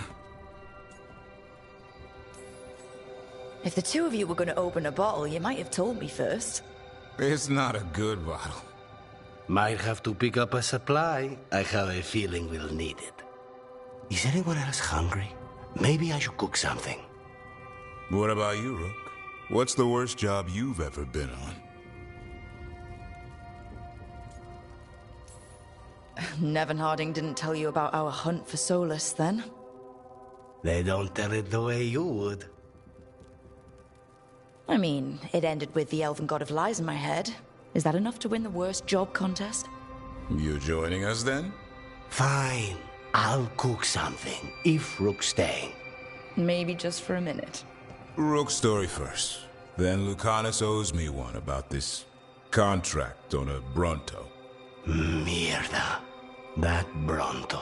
If the two of you were going to open a bottle, you might have told me first. It's not a good bottle. Might have to pick up a supply. I have a feeling we'll need it. Is anyone else hungry? Maybe I should cook something. What about you, Rook? What's the worst job you've ever been on? Nevin Harding didn't tell you about our hunt for Solus, then? They don't tell it the way you would. I mean, it ended with the Elven God of Lies in my head. Is that enough to win the worst job contest? You joining us then? Fine. I'll cook something, if Rook's staying. Maybe just for a minute. Rook's story first. Then Lucanus owes me one about this contract on a Bronto. Mierda. That Bronto.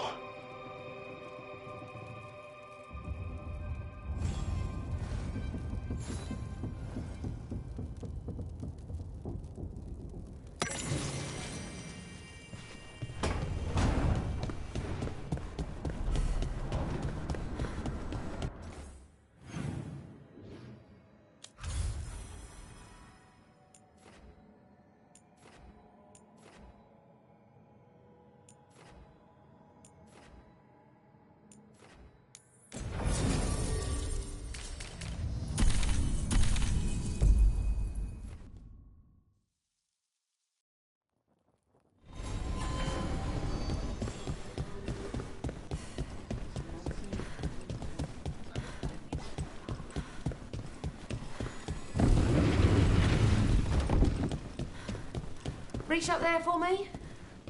Reach up there for me?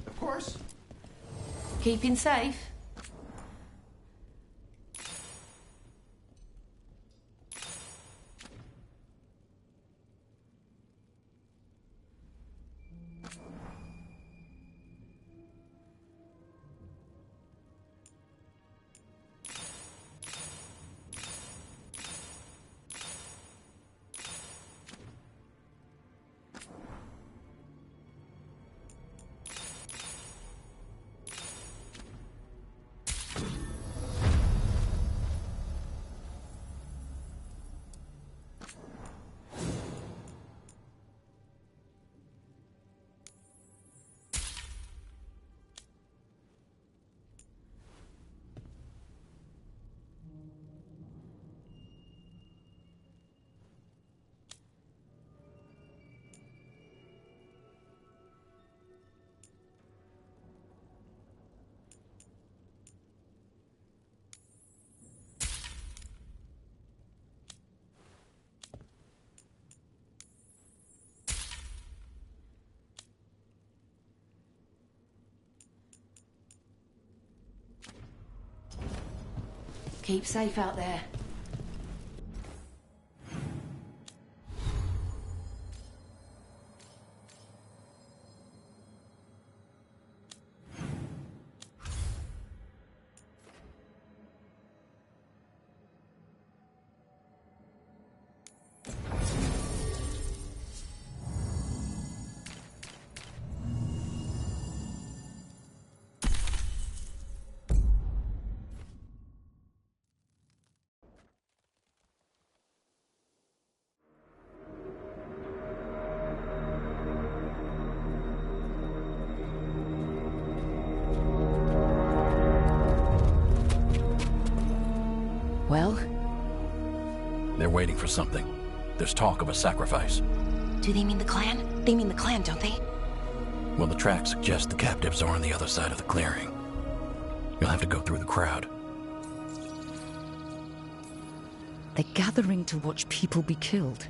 Of course. Keeping safe? Keep safe out there. Well? They're waiting for something. There's talk of a sacrifice. Do they mean the clan? They mean the clan, don't they? Well, the tracks suggest the captives are on the other side of the clearing. You'll have to go through the crowd. They're gathering to watch people be killed.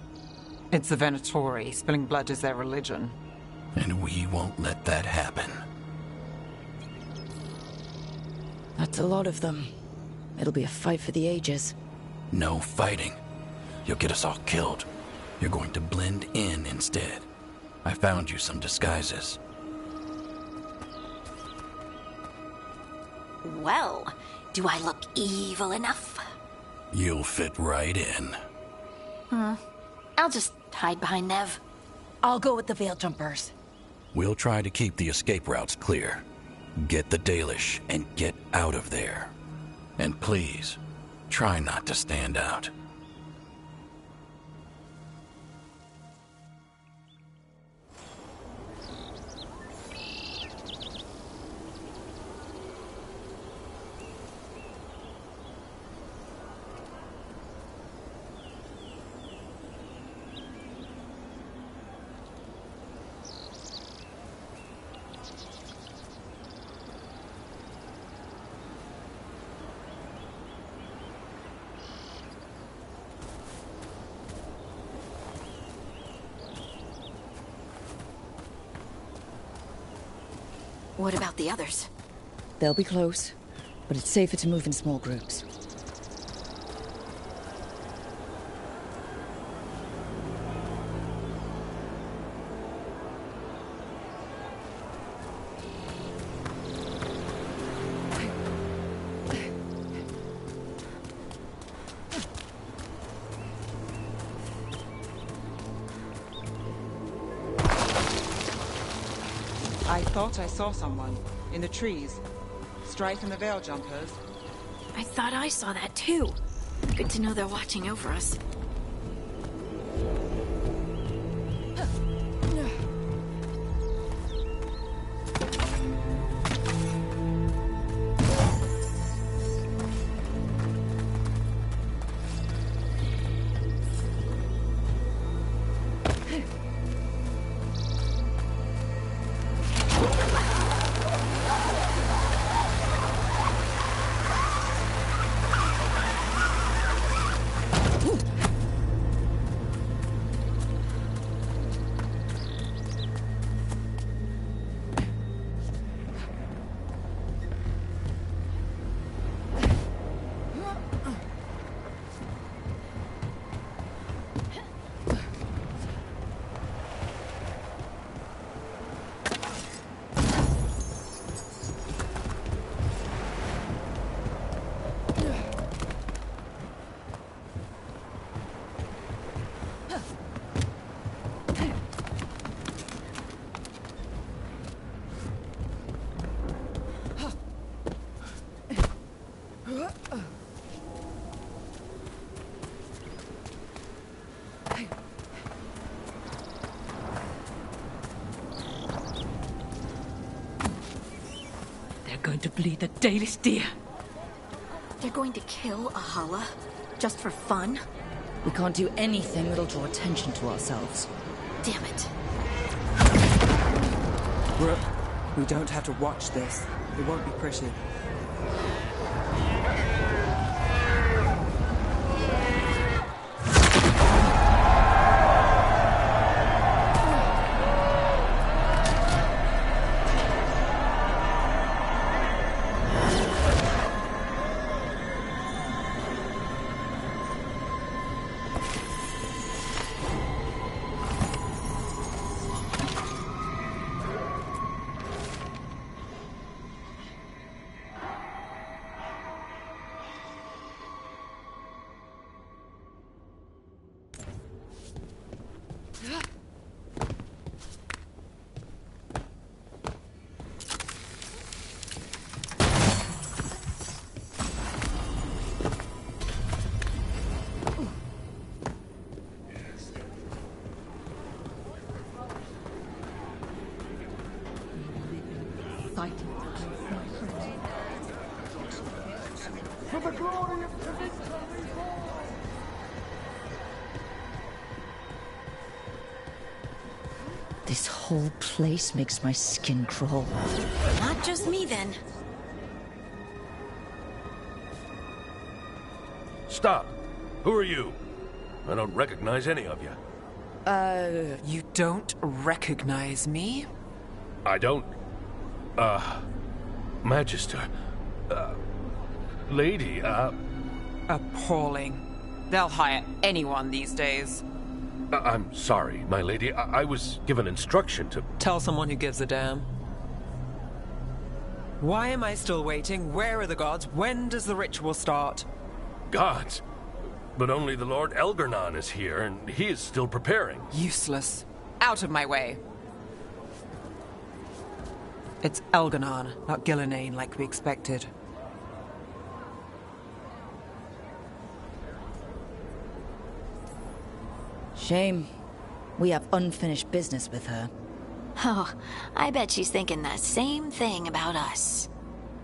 It's the Venatori. Spilling blood is their religion. And we won't let that happen. That's a lot of them. It'll be a fight for the ages. No fighting. You'll get us all killed. You're going to blend in instead. I found you some disguises. Well, do I look evil enough? You'll fit right in. I'll just hide behind Nev. I'll go with the Veil Jumpers. We'll try to keep the escape routes clear. Get the Dalish and get out of there. And please, try not to stand out. What about the others? They'll be close, but it's safer to move in small groups. I thought I saw someone in the trees. Strife and the Veil Jumpers. I thought I saw that too. Good to know they're watching over us. They're going to bleed the Dalish deer. They're going to kill Ahala? Just for fun? We can't do anything that'll draw attention to ourselves. Damn it. Brooke, we don't have to watch this. It won't be pretty. fighting. For the glory of the victory! This whole place makes my skin crawl. Not just me, then. Stop! Who are you? I don't recognize any of you. You don't recognize me? I don't... Magister... Lady, Appalling. They'll hire anyone these days. I'm sorry, my lady. I was given instruction to... Tell someone who gives a damn. Why am I still waiting? Where are the gods? When does the ritual start? Gods? But only the Lord Elgarnon is here, and he is still preparing. Useless. Out of my way. It's Elgarnon, not Gillenane like we expected. Shame. We have unfinished business with her. Oh, I bet she's thinking the same thing about us.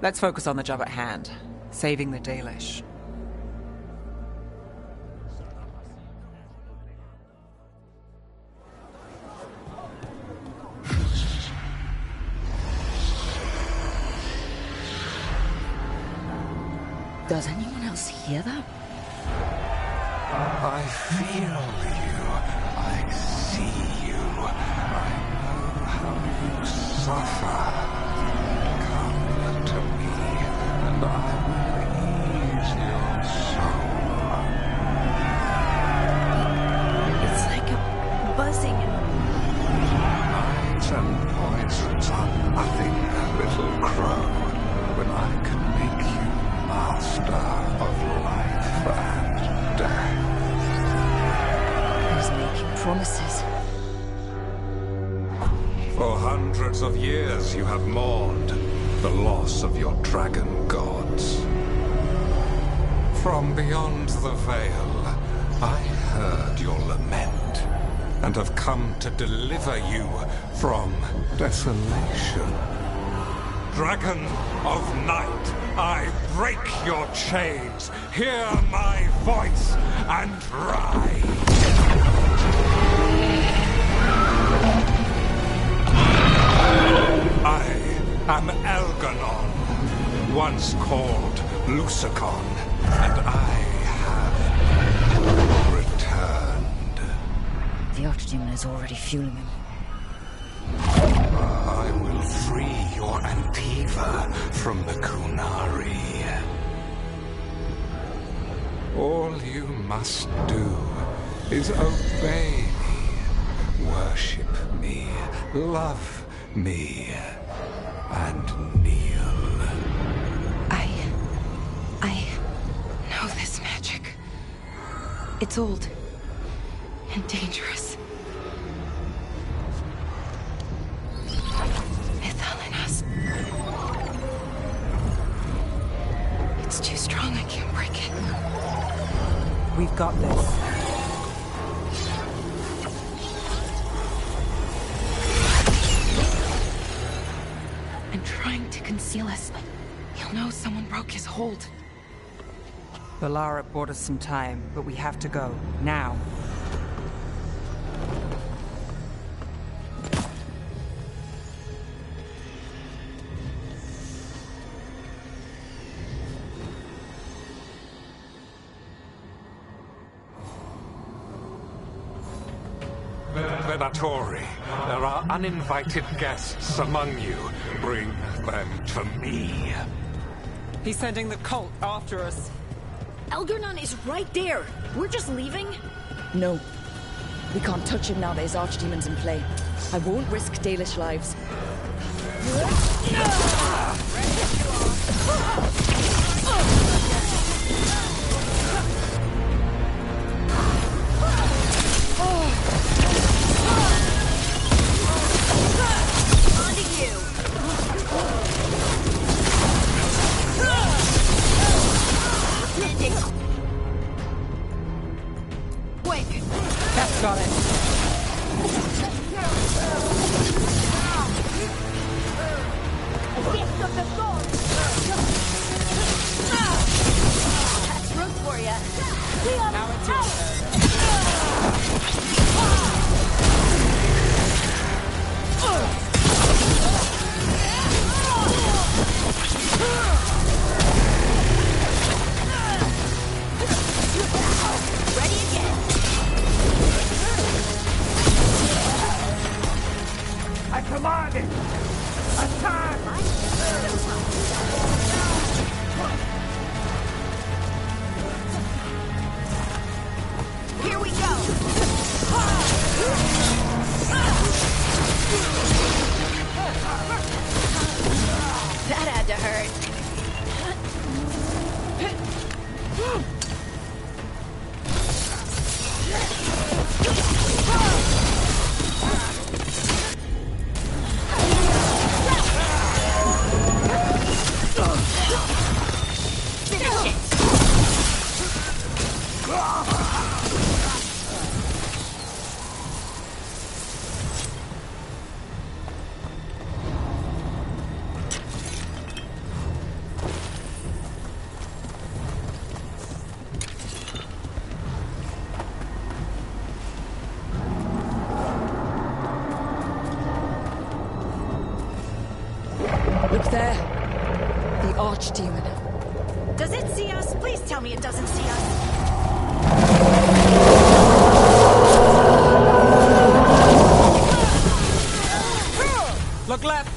Let's focus on the job at hand. Saving the Dalish. Does anyone else hear that? I feel you. I see you. I know how you suffer. Come to me, and I will ease your soul. It's like a buzzing Lies and poisons are nothing, little crow, when I can make you master of life and death. He's making promises. For hundreds of years you have mourned the loss of your dragon gods. From beyond the veil, I heard your lament, and have come to deliver you from desolation. Dragon of night, I break your chains. Hear my voice and rise. I am Elgarnon, once called Lucicon, and I have returned. The Archdemon is already fueling him. I will free your Antiva from the Kunari. All you must do is obey me, worship me, love me, and kneel. I know this magic. It's old and dangerous. Mythalinas. It's too strong, I can't break it. We've got this. I'm trying to conceal us. He'll know someone broke his hold. Valara bought us some time, but we have to go. Now. Venatori, there are uninvited guests among you. Bring them to me. He's sending the cult after us. Elgarnon is right there. We're just leaving? No. We can't touch him now that his Archdemon's in play. I won't risk Dalish lives. Got it. wrath of the gods! That's root for ya. Leon, Now it's your turn. ready again. I command it! Attack! Here we go! That had to hurt. Finish it! Look there. The Archdemon. Does it see us? Please tell me it doesn't see us. Look left!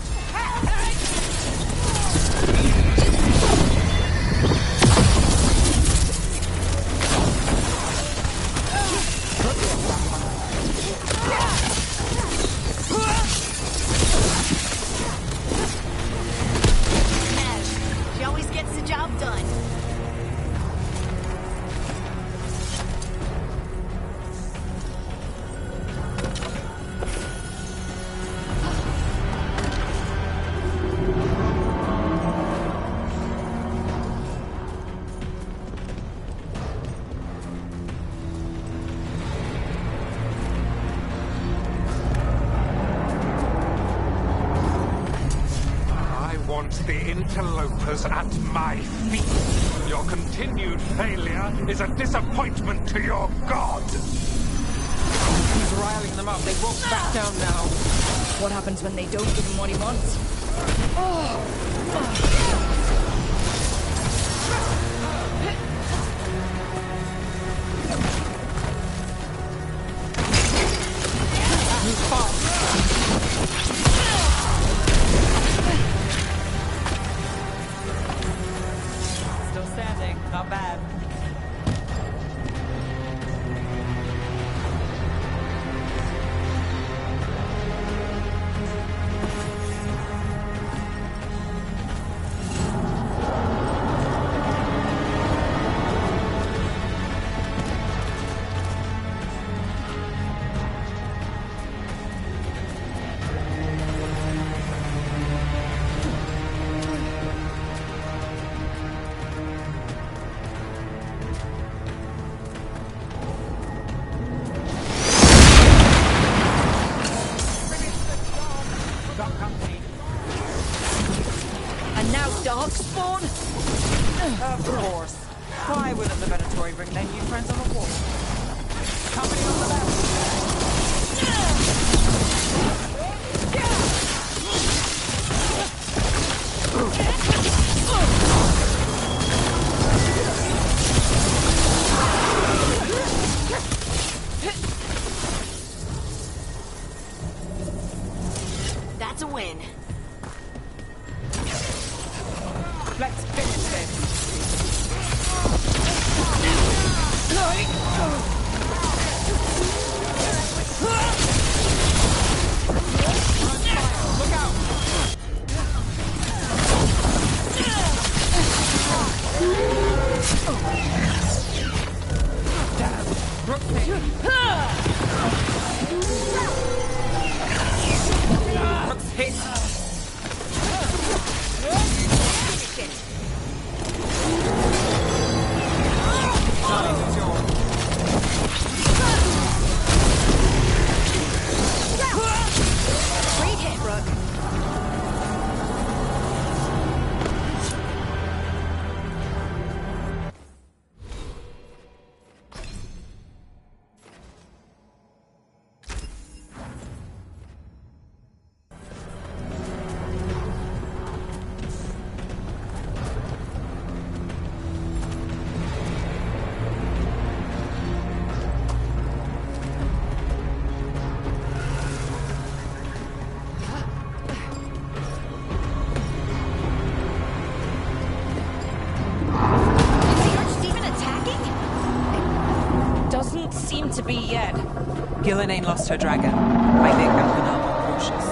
She always gets the job done. I want the interlopers at my feet. Your continued failure is a disappointment to your god. He's riling them up. They won't back down now. What happens when they don't give him what he wants? Still standing. Not bad. And now Darkspawn? Of course. Why wouldn't the Venatori bring their new friends on the wall? Company on the left. That's a win. Let's finish this. Look out! Damn! Brooke Brooks hit! Finish it. Gillen ain't lost her dragon. I think Elvenar more cautious.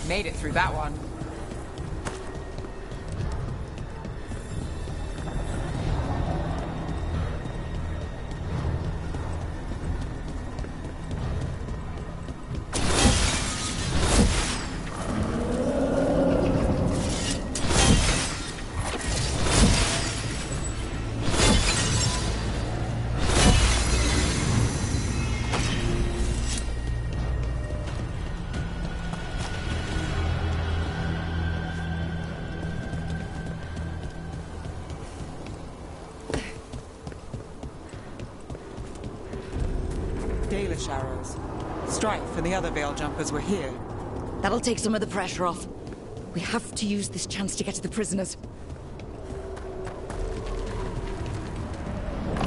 Made it through that one. Dalish arrows. Strife and the other Veil Jumpers were here. That'll take some of the pressure off. We have to use this chance to get to the prisoners.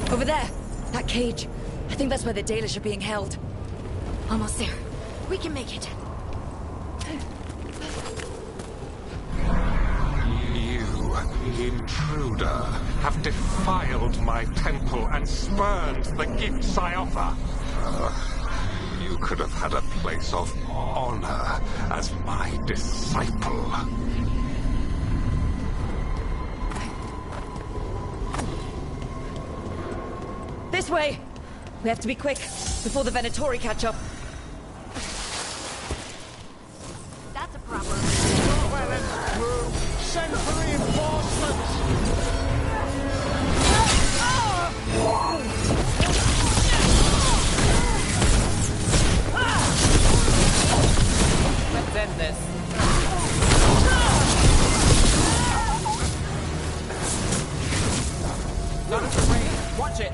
Over there! That cage. I think that's where the Dalish are being held. Almost there. We can make it. You, intruder, have defiled my temple and spurned the gifts I offer. You could have had a place of honor as my disciple. This way! We have to be quick, before the Venatori catch up. That's a problem. Send for reinforcements! Let's end this. Not at the range. Watch it.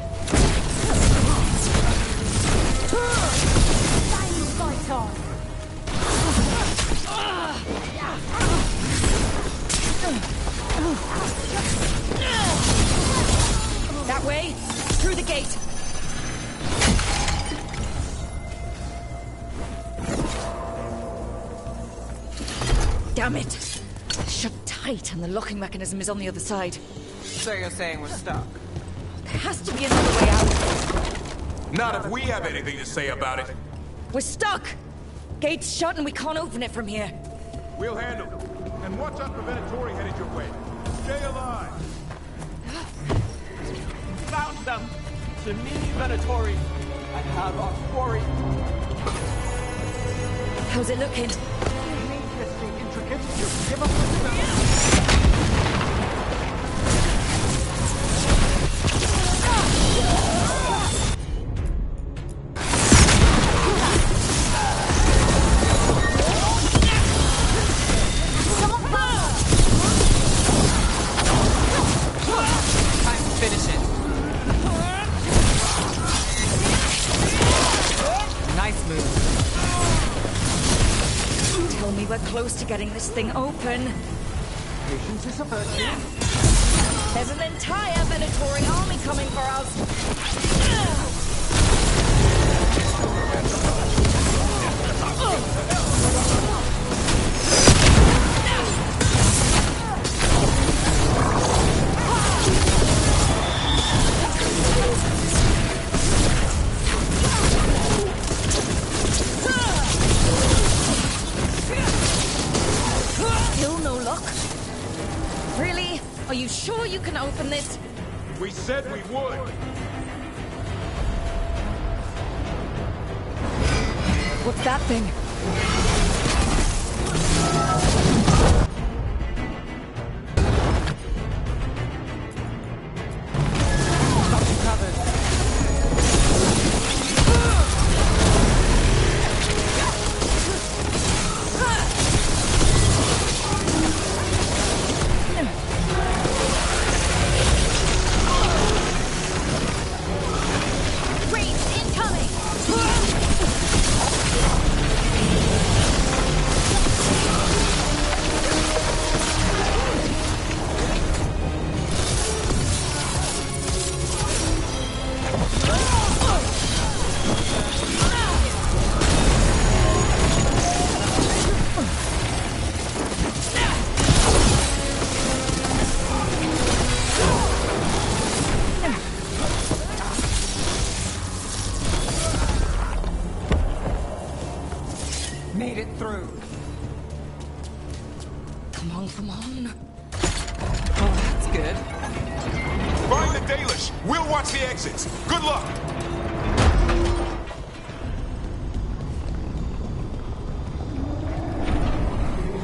Fight on. That way, through the gate. Damn it! Shut tight, and the locking mechanism is on the other side. So you're saying we're stuck? There has to be another way out. Not if we have anything to say about it. We're stuck! Gate's shut and we can't open it from here. We'll handle it. And watch out for Venatori headed your way. Stay alive. Found them! To me, Venatori. I have our quarry. How's it looking? Needlessly intricate. Just give us the spell. We're close to getting this thing open. Patience is a virtue. There's an entire Venatori army coming for us. Still no luck. said we would! What's that thing? Got you covered. Made it through. Come on, come on. Well, that's good. Find the Dalish! We'll watch the exits! Good luck!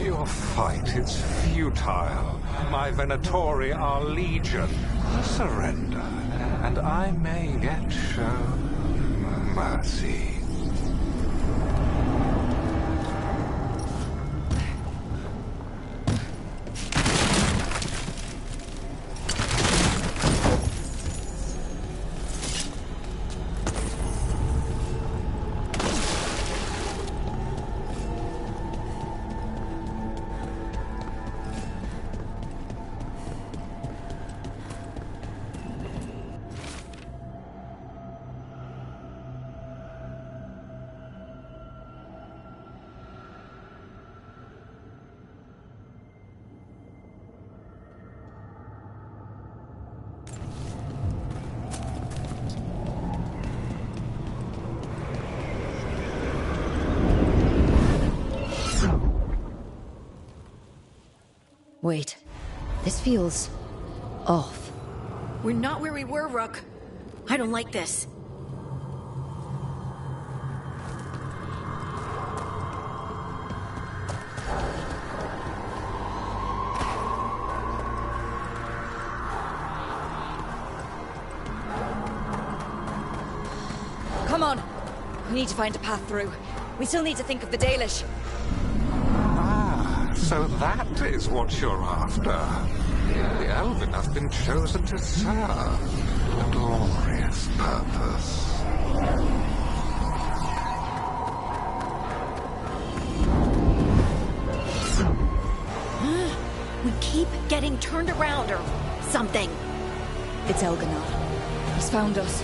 Your fight is futile. My Venatori are legion. Surrender, and I may yet show mercy. Wait. This feels... off. We're not where we were, Rook. I don't like this. Come on! We need to find a path through. We still need to think of the Dalish. So that is what you're after. The Elven have been chosen to serve a glorious purpose. We keep getting turned around or something. It's Elganon. He's found us.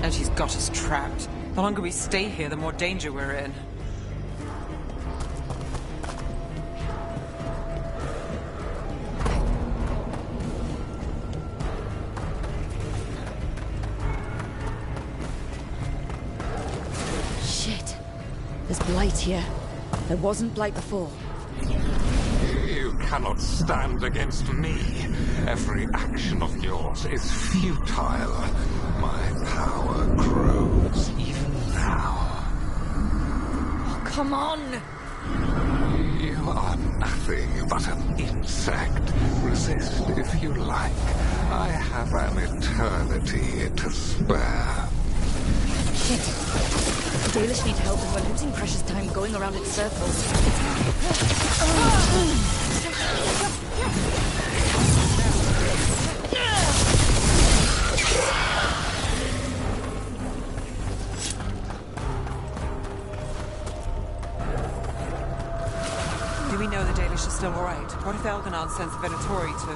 And she's got us trapped. The longer we stay here, the more danger we're in. Shit. There's blight here. There wasn't blight before. You cannot stand against me. Every action of yours is futile. My power grows even now. Oh, come on! You are nothing but an insect. Resist if you like. I have an eternity to spare. Shit. The Dalish need help and we're losing precious time going around in circles. Do we know the Dalish are still alright? What if Elganon sends Venatori to...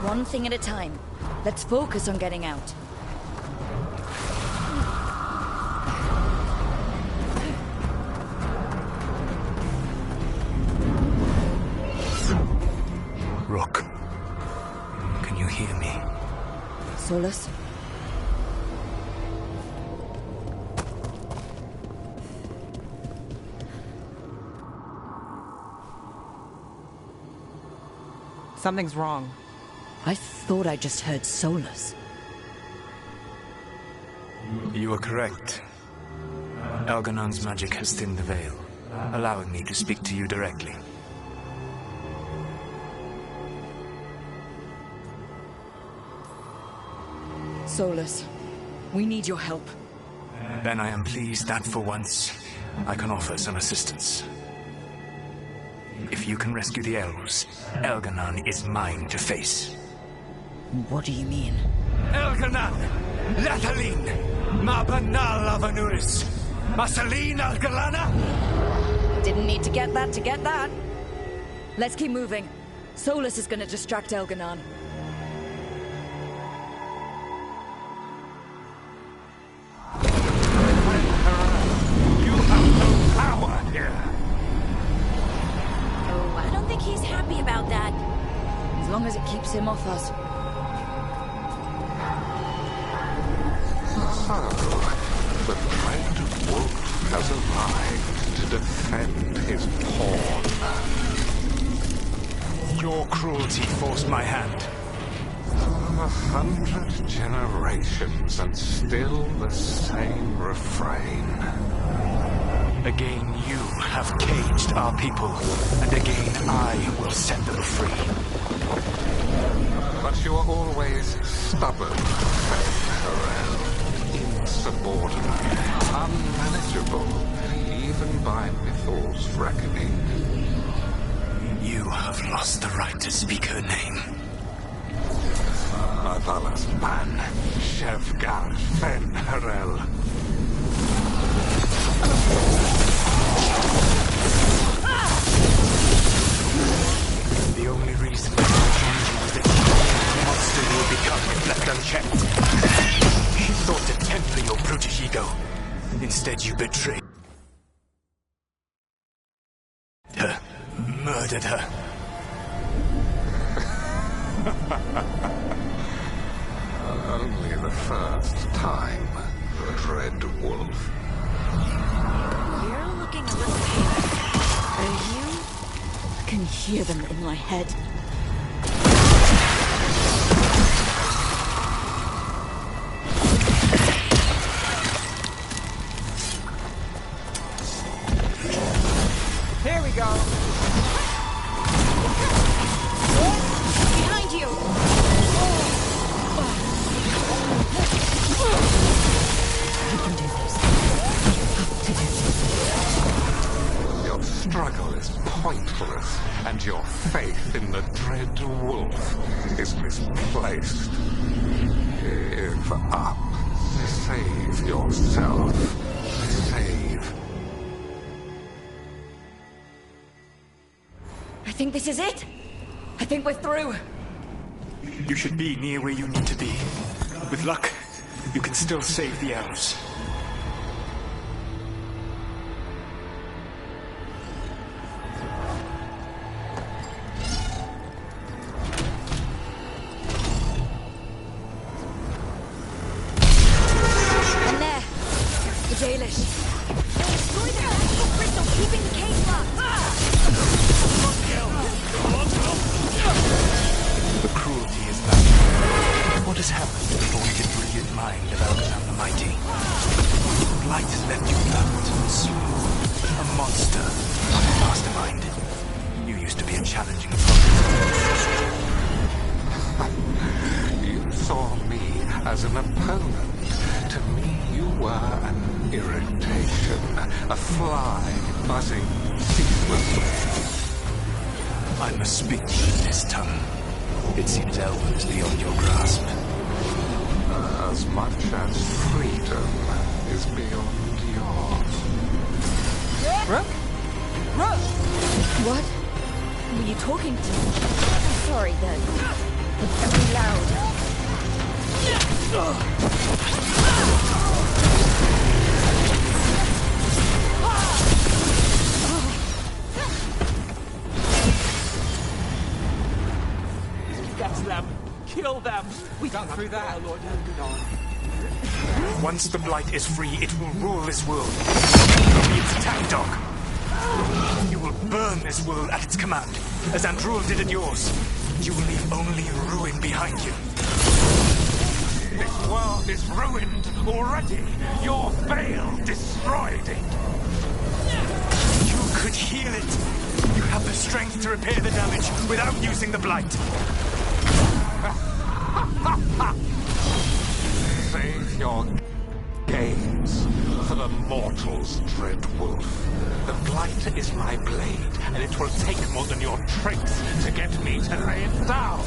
One thing at a time. Let's focus on getting out. Rook, can you hear me? Solus? Something's wrong. I thought I just heard Solus. You are correct. Elganon's magic has thinned the veil, allowing me to speak to you directly. Solus, we need your help. Then I am pleased that for once, I can offer some assistance. If you can rescue the elves, Elganon is mine to face. What do you mean? Elganon! Lathaline! Mabanal Avanuris! Masaline Algalana! Didn't need to get that. Let's keep moving. Solus is gonna distract Elganon. You have no power here. Oh, I don't think he's happy about that. As long as it keeps him off us. So, the Dread Wolf has arrived to defend his pawn. Your cruelty forced my hand. 100 generations and still the same refrain. Again, you have caged our people, and again I will set them free. But you are always stubborn, Harel. Insubordinate, unmanageable, even by Mythal's reckoning. You have lost the right to speak her name. Avalas man, Shevgar Fen Harel. The only reason I found you was that the monster you would become if left unchecked. You thought to temper your brutish ego. Instead, you betrayed her, murdered her. Only the first time, Dread Wolf. You're looking a little pale. Are you? I can hear them in my head. Here we go. Behind you! You can do this. Your struggle is pointless, and your faith in the Dread Wolf is misplaced. Give up. Save yourself. Save. I think this is it. I think we're through. You should be near where you need to be. With luck, you can still save the elves. And there, the Dalish. Destroy the magical crystal, keeping the cage locked! The cruelty is back. What has happened to the haunted, brilliant mind of Elganon the Mighty? Light has left you blunt and smooth. A monster, not a mastermind. You used to be a challenging opponent. You saw me as an opponent. To me, you were an irritation, a fly buzzing ceaselessly. I must speak with this tongue. It seems Elven is beyond your grasp. As much as freedom is beyond yours. Rook? Rook! What? Were you talking to me? Sorry, they're very loud. That's them. Kill them. We got through that. Lord Elganon. Once the Blight is free, it will rule this world. It will be its attack dog. You will burn this world at its command, as Andruil did at yours. You will leave only ruin behind you. It world is ruined already. Your veil destroyed it. You could heal it. You have the strength to repair the damage without using the blight. Save your games for the mortals, Dread Wolf. The blight is my blade, and it will take more than your tricks to get me to lay it down.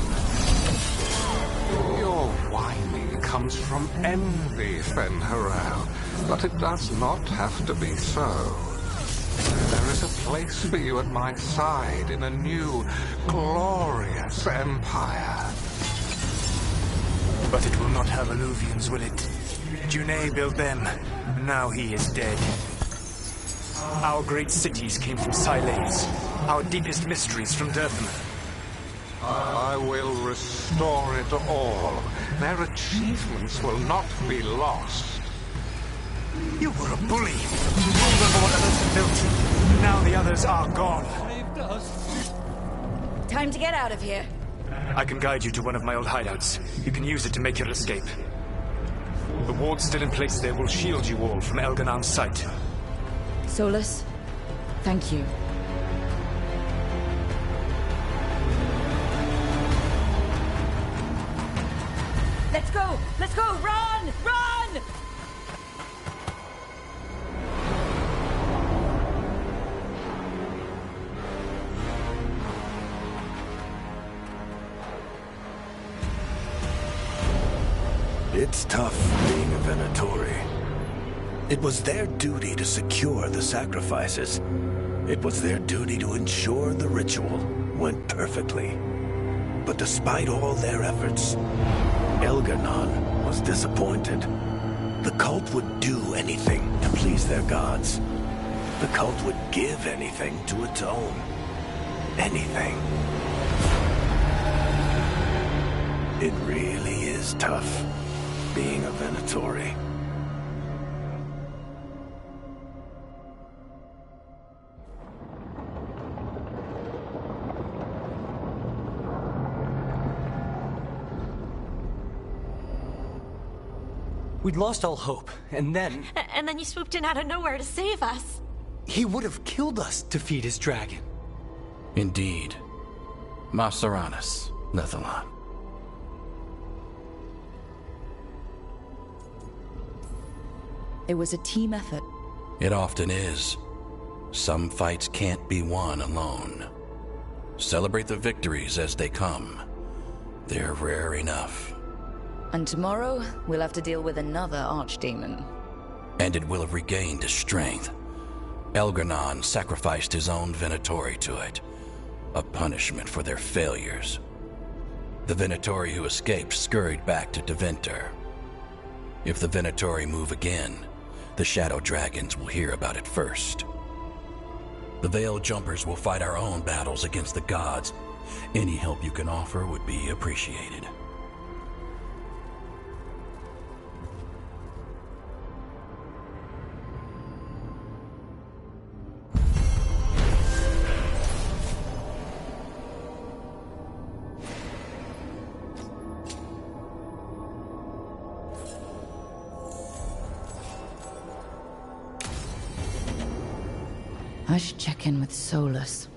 Your whining comes from envy, Fen'Harel, but it does not have to be so. There is a place for you at my side in a new, glorious empire. But it will not have Alluvians, will it? Junei built them, and now he is dead. Our great cities came from Silence, our deepest mysteries from Dirtham. I will restore it all. Their achievements will not be lost. You were a bully. You ruled over what others had built. Now the others are gone. Time to get out of here. I can guide you to one of my old hideouts. You can use it to make your escape. The wards still in place there will shield you all from Elganon's sight. Solus, thank you. Let's go! Let's go! Run! Run! It's tough being a Venatori. It was their duty to secure the sacrifices. It was their duty to ensure the ritual went perfectly. But despite all their efforts, Elganon was disappointed. The cult would do anything to please their gods. The cult would give anything to atone. Anything. It really is tough being a Venatori. We'd lost all hope, and then... And then you swooped in out of nowhere to save us. He would have killed us to feed his dragon. Indeed. Masaranus, Lethalon. It was a team effort. It often is. Some fights can't be won alone. Celebrate the victories as they come. They're rare enough. And tomorrow, we'll have to deal with another archdemon. And it will have regained its strength. Elganon sacrificed his own Venatori to it. A punishment for their failures. The Venatori who escaped scurried back to Deventer. If the Venatori move again, the Shadow Dragons will hear about it first. The Veil Jumpers will fight our own battles against the gods. Any help you can offer would be appreciated. I should check in with Solus.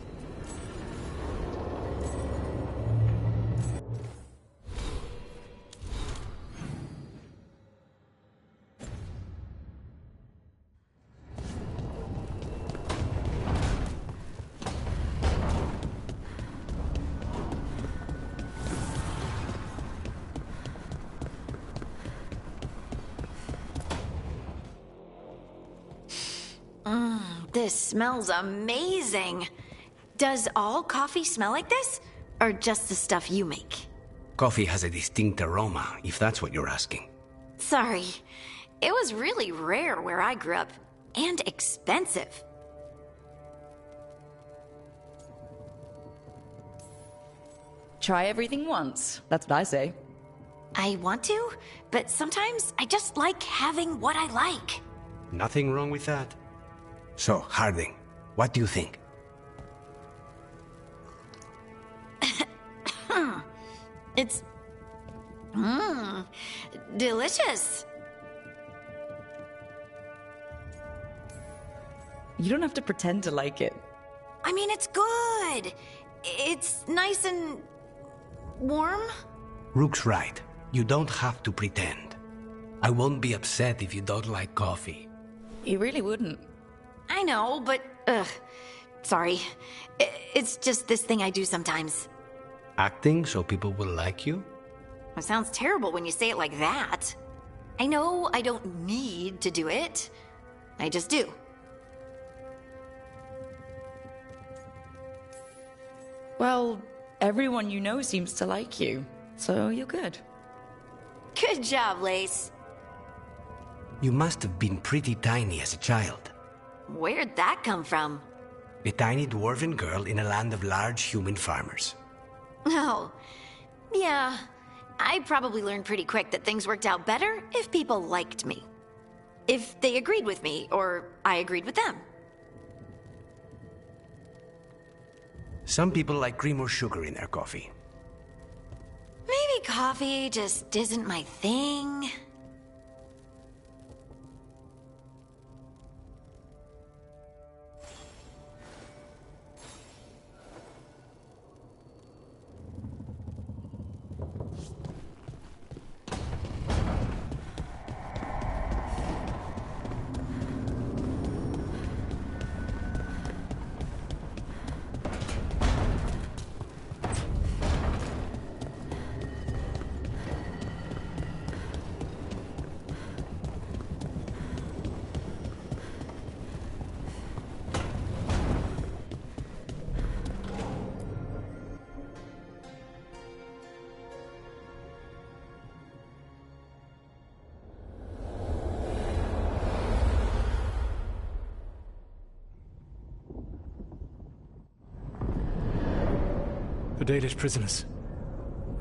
This smells amazing. Does all coffee smell like this? Or just the stuff you make? Coffee has a distinct aroma, if that's what you're asking. Sorry. It was really rare where I grew up. And expensive. Try everything once. That's what I say. I want to, but sometimes I just like having what I like. Nothing wrong with that. So, Harding, what do you think? It's Mmm, delicious. You don't have to pretend to like it. I mean, it's good. It's nice and warm. Rook's right. You don't have to pretend. I won't be upset if you don't like coffee. You really wouldn't. I know, but sorry. It's just this thing I do sometimes. Acting so people will like you? It sounds terrible when you say it like that. I know I don't need to do it. I just do. Well, everyone you know seems to like you, so you're good. Good job, Lace. You must have been pretty tiny as a child. Where'd that come from? A tiny dwarven girl in a land of large human farmers. Oh, yeah. I probably learned pretty quick that things worked out better if people liked me. If they agreed with me, or I agreed with them. Some people like cream or sugar in their coffee. Maybe coffee just isn't my thing. The Dalish prisoners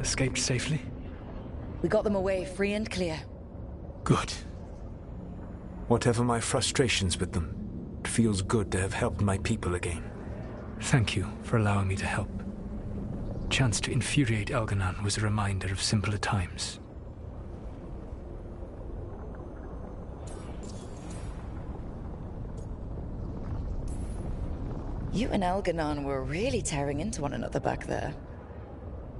escaped safely? We got them away free and clear. Good. Whatever my frustrations with them, it feels good to have helped my people again. Thank you for allowing me to help. Chance to infuriate Elganon was a reminder of simpler times. You and Elganon were really tearing into one another back there.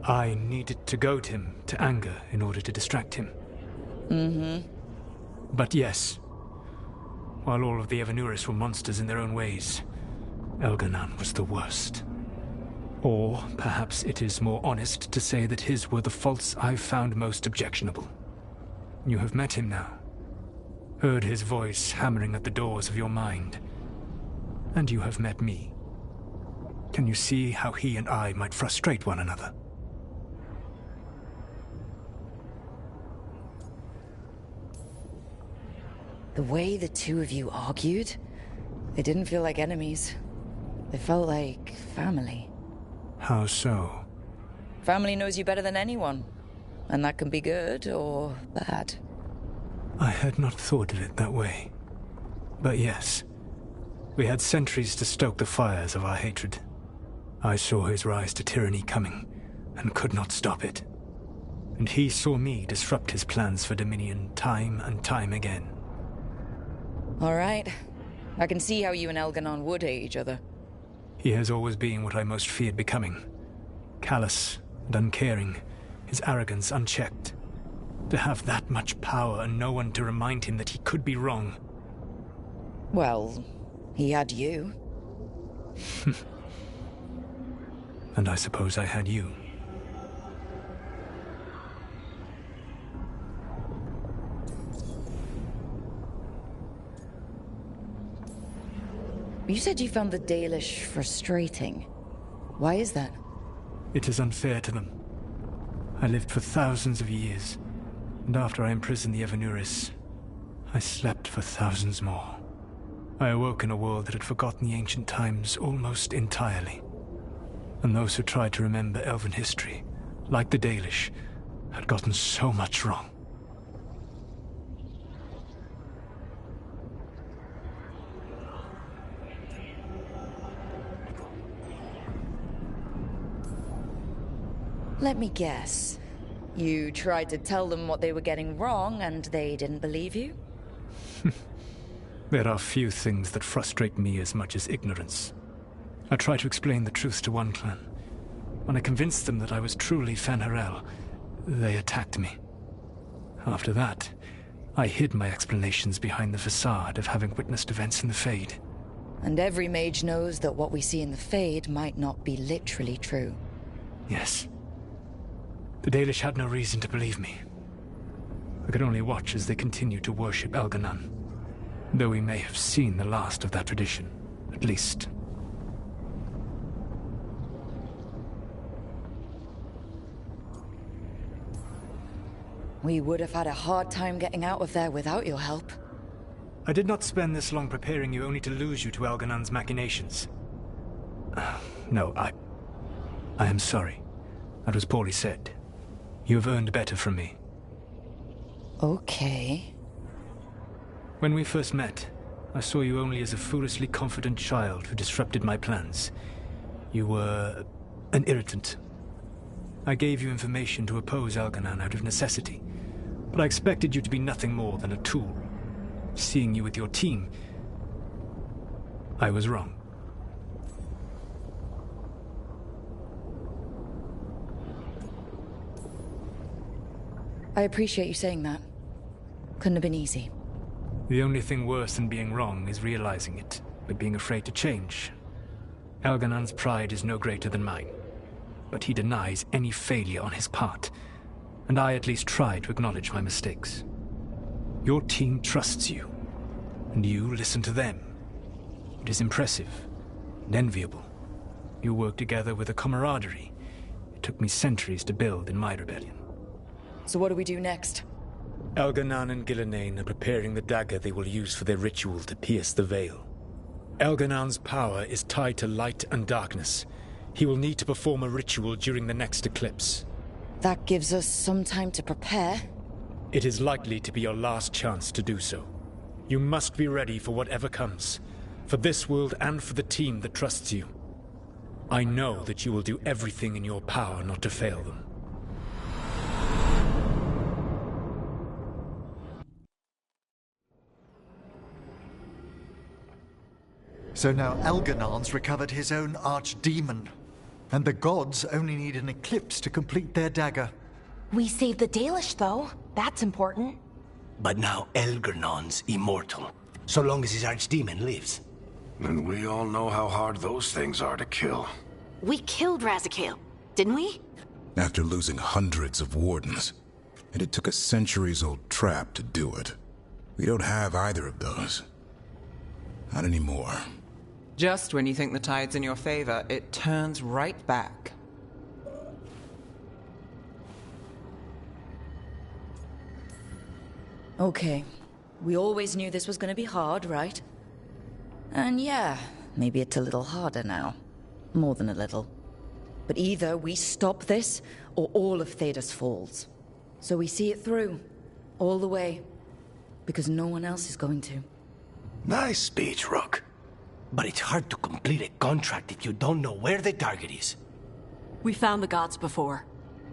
I needed to goad him to anger in order to distract him. Mm-hmm. But yes, while all of the Evanuris were monsters in their own ways, Elganon was the worst. Or perhaps it is more honest to say that his were the faults I've found most objectionable. You have met him now, heard his voice hammering at the doors of your mind, and you have met me. Can you see how he and I might frustrate one another? The way the two of you argued, they didn't feel like enemies. They felt like family. How so? Family knows you better than anyone, and that can be good or bad. I had not thought of it that way. But yes, we had centuries to stoke the fires of our hatred. I saw his rise to tyranny coming, and could not stop it. And he saw me disrupt his plans for dominion time and time again. All right. I can see how you and Elganon would hate each other. He has always been what I most feared becoming. Callous and uncaring, his arrogance unchecked. To have that much power and no one to remind him that he could be wrong. Well, he had you. And I suppose I had you. You said you found the Dalish frustrating. Why is that? It is unfair to them. I lived for thousands of years, and after I imprisoned the Evanuris, I slept for thousands more. I awoke in a world that had forgotten the ancient times almost entirely. And those who tried to remember elven history, like the Dalish, had gotten so much wrong. Let me guess. You tried to tell them what they were getting wrong, and they didn't believe you? There are few things that frustrate me as much as ignorance. I tried to explain the truth to one clan. When I convinced them that I was truly Fen'Harel, they attacked me. After that, I hid my explanations behind the facade of having witnessed events in the Fade. And every mage knows that what we see in the Fade might not be literally true. Yes. The Dalish had no reason to believe me. I could only watch as they continued to worship Elganon, though we may have seen the last of that tradition, at least. We would have had a hard time getting out of there without your help. I did not spend this long preparing you only to lose you to Elganon's machinations. No, I am sorry. That was poorly said. You have earned better from me. Okay. When we first met, I saw you only as a foolishly confident child who disrupted my plans. You were an irritant. I gave you information to oppose Elganon out of necessity, but I expected you to be nothing more than a tool. Seeing you with your team, I was wrong. I appreciate you saying that. Couldn't have been easy. The only thing worse than being wrong is realizing it, but being afraid to change. Elganon's pride is no greater than mine, but he denies any failure on his part, and I at least try to acknowledge my mistakes. Your team trusts you, and you listen to them. It is impressive and enviable. You work together with a camaraderie it took me centuries to build in my rebellion. So what do we do next? Elganon and Gillenane are preparing the dagger they will use for their ritual to pierce the veil. Elganon's power is tied to light and darkness. He will need to perform a ritual during the next eclipse. That gives us some time to prepare. It is likely to be your last chance to do so. You must be ready for whatever comes, for this world and for the team that trusts you. I know that you will do everything in your power not to fail them. So now Elganon's recovered his own archdemon, and the gods only need an eclipse to complete their dagger. We saved the Dalish, though. That's important. But now Elganon's immortal, so long as his archdemon lives. And we all know how hard those things are to kill. We killed Razikale, didn't we? After losing hundreds of wardens. And it took a centuries-old trap to do it. We don't have either of those. Not anymore. Just when you think the tide's in your favor, it turns right back. Okay. We always knew this was going to be hard, right? And yeah, maybe it's a little harder now. More than a little. But either we stop this, or all of Thedas falls. So we see it through. All the way. Because no one else is going to. Nice speech, Rook. But it's hard to complete a contract if you don't know where the target is. We found the gods before.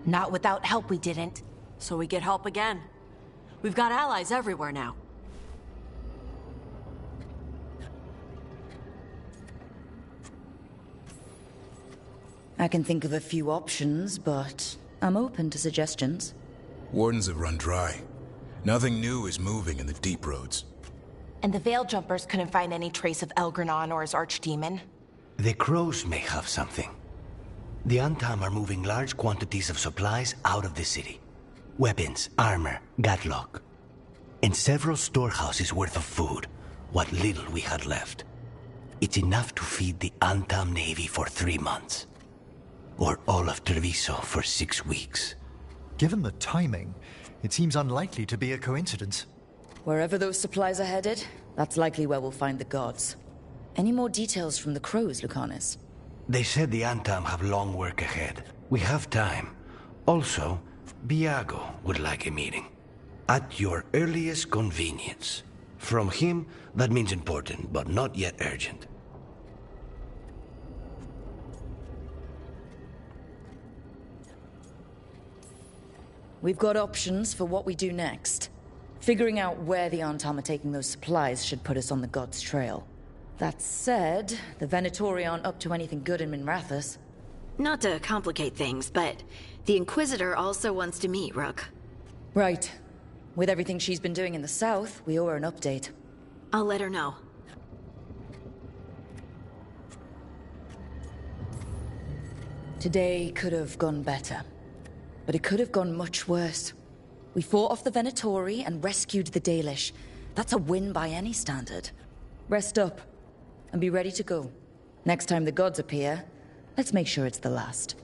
Not without help, we didn't. So we get help again. We've got allies everywhere now. I can think of a few options, but I'm open to suggestions. Wardens have run dry. Nothing new is moving in the deep roads. And the Veil Jumpers couldn't find any trace of Elgranon or his archdemon. The crows may have something. The Antam are moving large quantities of supplies out of the city. Weapons, armor, gatlock. And several storehouses worth of food, what little we had left. It's enough to feed the Antam Navy for 3 months. Or all of Treviso for 6 weeks. Given the timing, it seems unlikely to be a coincidence. Wherever those supplies are headed, that's likely where we'll find the gods. Any more details from the crows, Lucanus? They said the Antam have long work ahead. We have time. Also, Biago would like a meeting. At your earliest convenience. From him, that means important, but not yet urgent. we've got options for what we do next. Figuring out where the Antam are taking those supplies should put us on the God's trail. That said, the Venatori aren't up to anything good in Minrathous. Not to complicate things, but the Inquisitor also wants to meet Rook. Right. With everything she's been doing in the south, we owe her an update. I'll let her know. Today could have gone better, but it could have gone much worse. We fought off the Venatori and rescued the Dalish. That's a win by any standard. Rest up, and be ready to go. Next time the gods appear, let's make sure it's the last.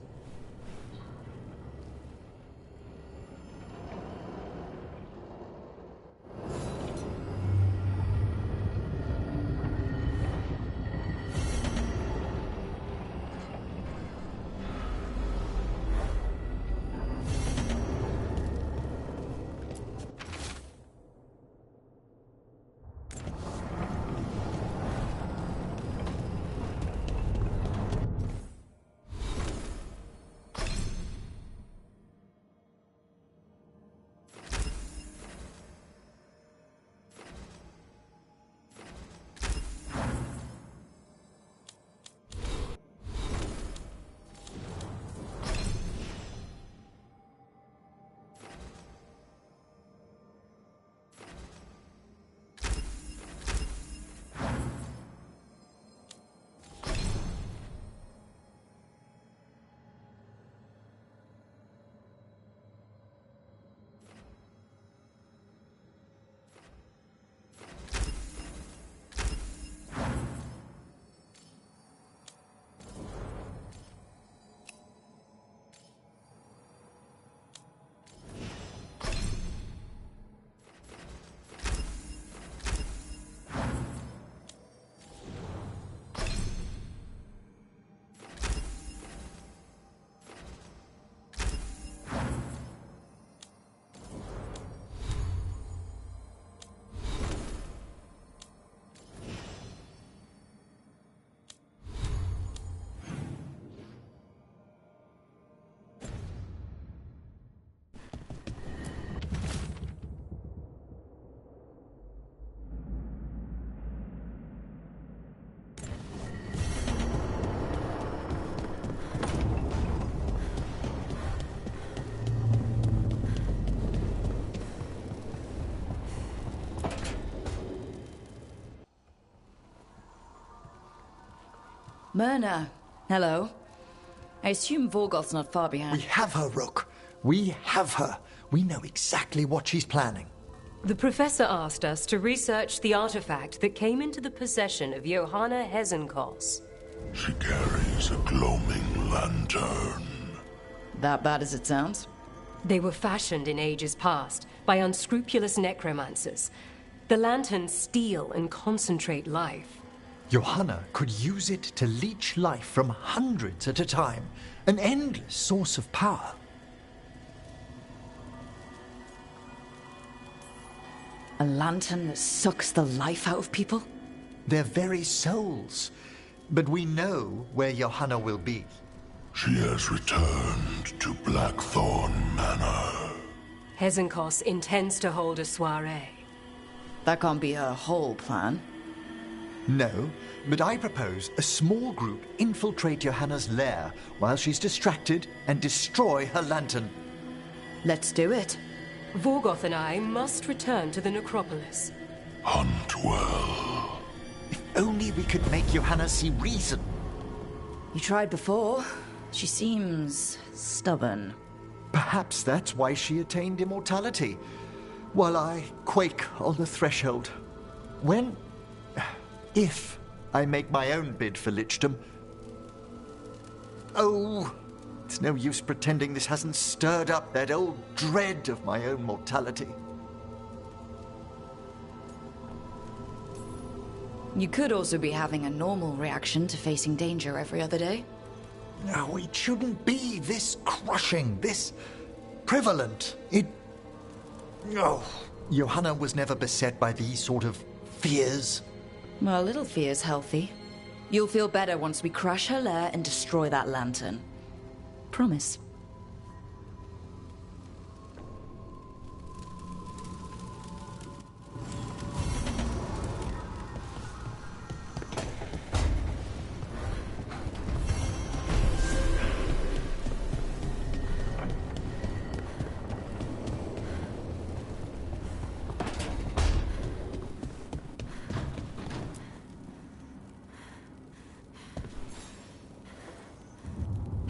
Myrna, hello. I assume Vorgoth's not far behind. We have her, Rook. We have her. We know exactly what she's planning. The Professor asked us to research the artifact that came into the possession of Johanna Hezenkos. She carries a gloaming lantern. That bad as it sounds? They were fashioned in ages past by unscrupulous necromancers. The lanterns steal and concentrate life. Johanna could use it to leech life from hundreds at a time. An endless source of power. A lantern that sucks the life out of people? Their very souls. But we know where Johanna will be. She has returned to Blackthorn Manor. Hezenkos intends to hold a soiree. That can't be her whole plan. No, but I propose a small group infiltrate Johanna's lair while she's distracted and destroy her lantern. Let's do it. Vorgoth and I must return to the necropolis. Hunt well. If only we could make Johanna see reason. You tried before. She seems stubborn. Perhaps that's why she attained immortality, while I quake on the threshold. If I make my own bid for lichdom. Oh, it's no use pretending this hasn't stirred up that old dread of my own mortality. You could also be having a normal reaction to facing danger every other day. No, it shouldn't be this crushing, this prevalent. Oh, Johanna was never beset by these sort of fears. Well, a little fear's healthy. You'll feel better once we crash her lair and destroy that lantern. Promise.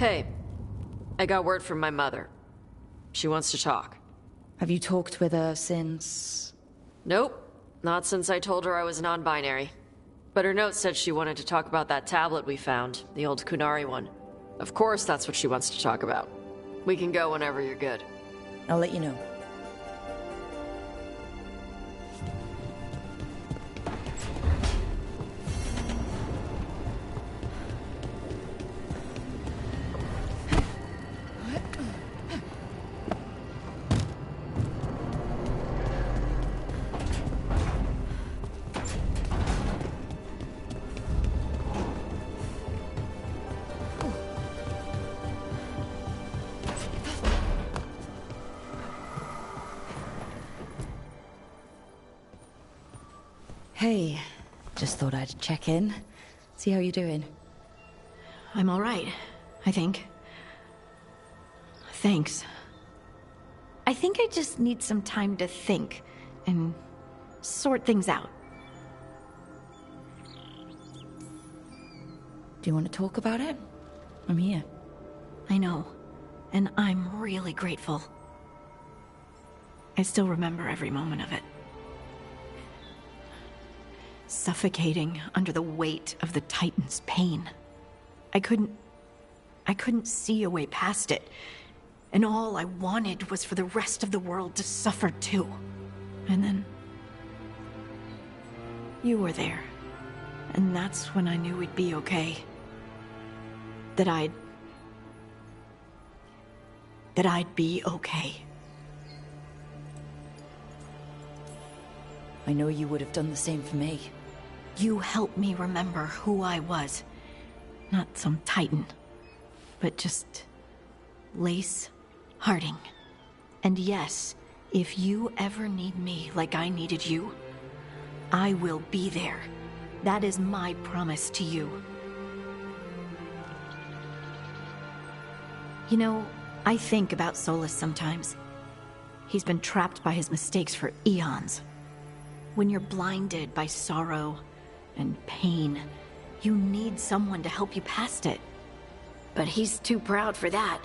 Hey, I got word from my mother. She wants to talk. Have you talked with her since... Nope, not since I told her I was non-binary. But her note said she wanted to talk about that tablet we found, the old Kunari one. Of course that's what she wants to talk about. We can go whenever you're good. I'll let you know. Hey, just thought I'd check in, see how you're doing. I'm all right, I think. Thanks. I think I just need some time to think and sort things out. Do you want to talk about it? I'm here. I know, and I'm really grateful. I still remember every moment of it. Suffocating under the weight of the Titan's pain. I couldn't see a way past it. And all I wanted was for the rest of the world to suffer too. And then... you were there. And that's when I knew we'd be okay. That I'd be okay. I know you would have done the same for me. You helped me remember who I was. Not some Titan, but just Lace Harding. And yes, if you ever need me like I needed you, I will be there. That is my promise to you. You know, I think about Solus sometimes. He's been trapped by his mistakes for eons. When you're blinded by sorrow and pain, you need someone to help you past it. But he's too proud for that.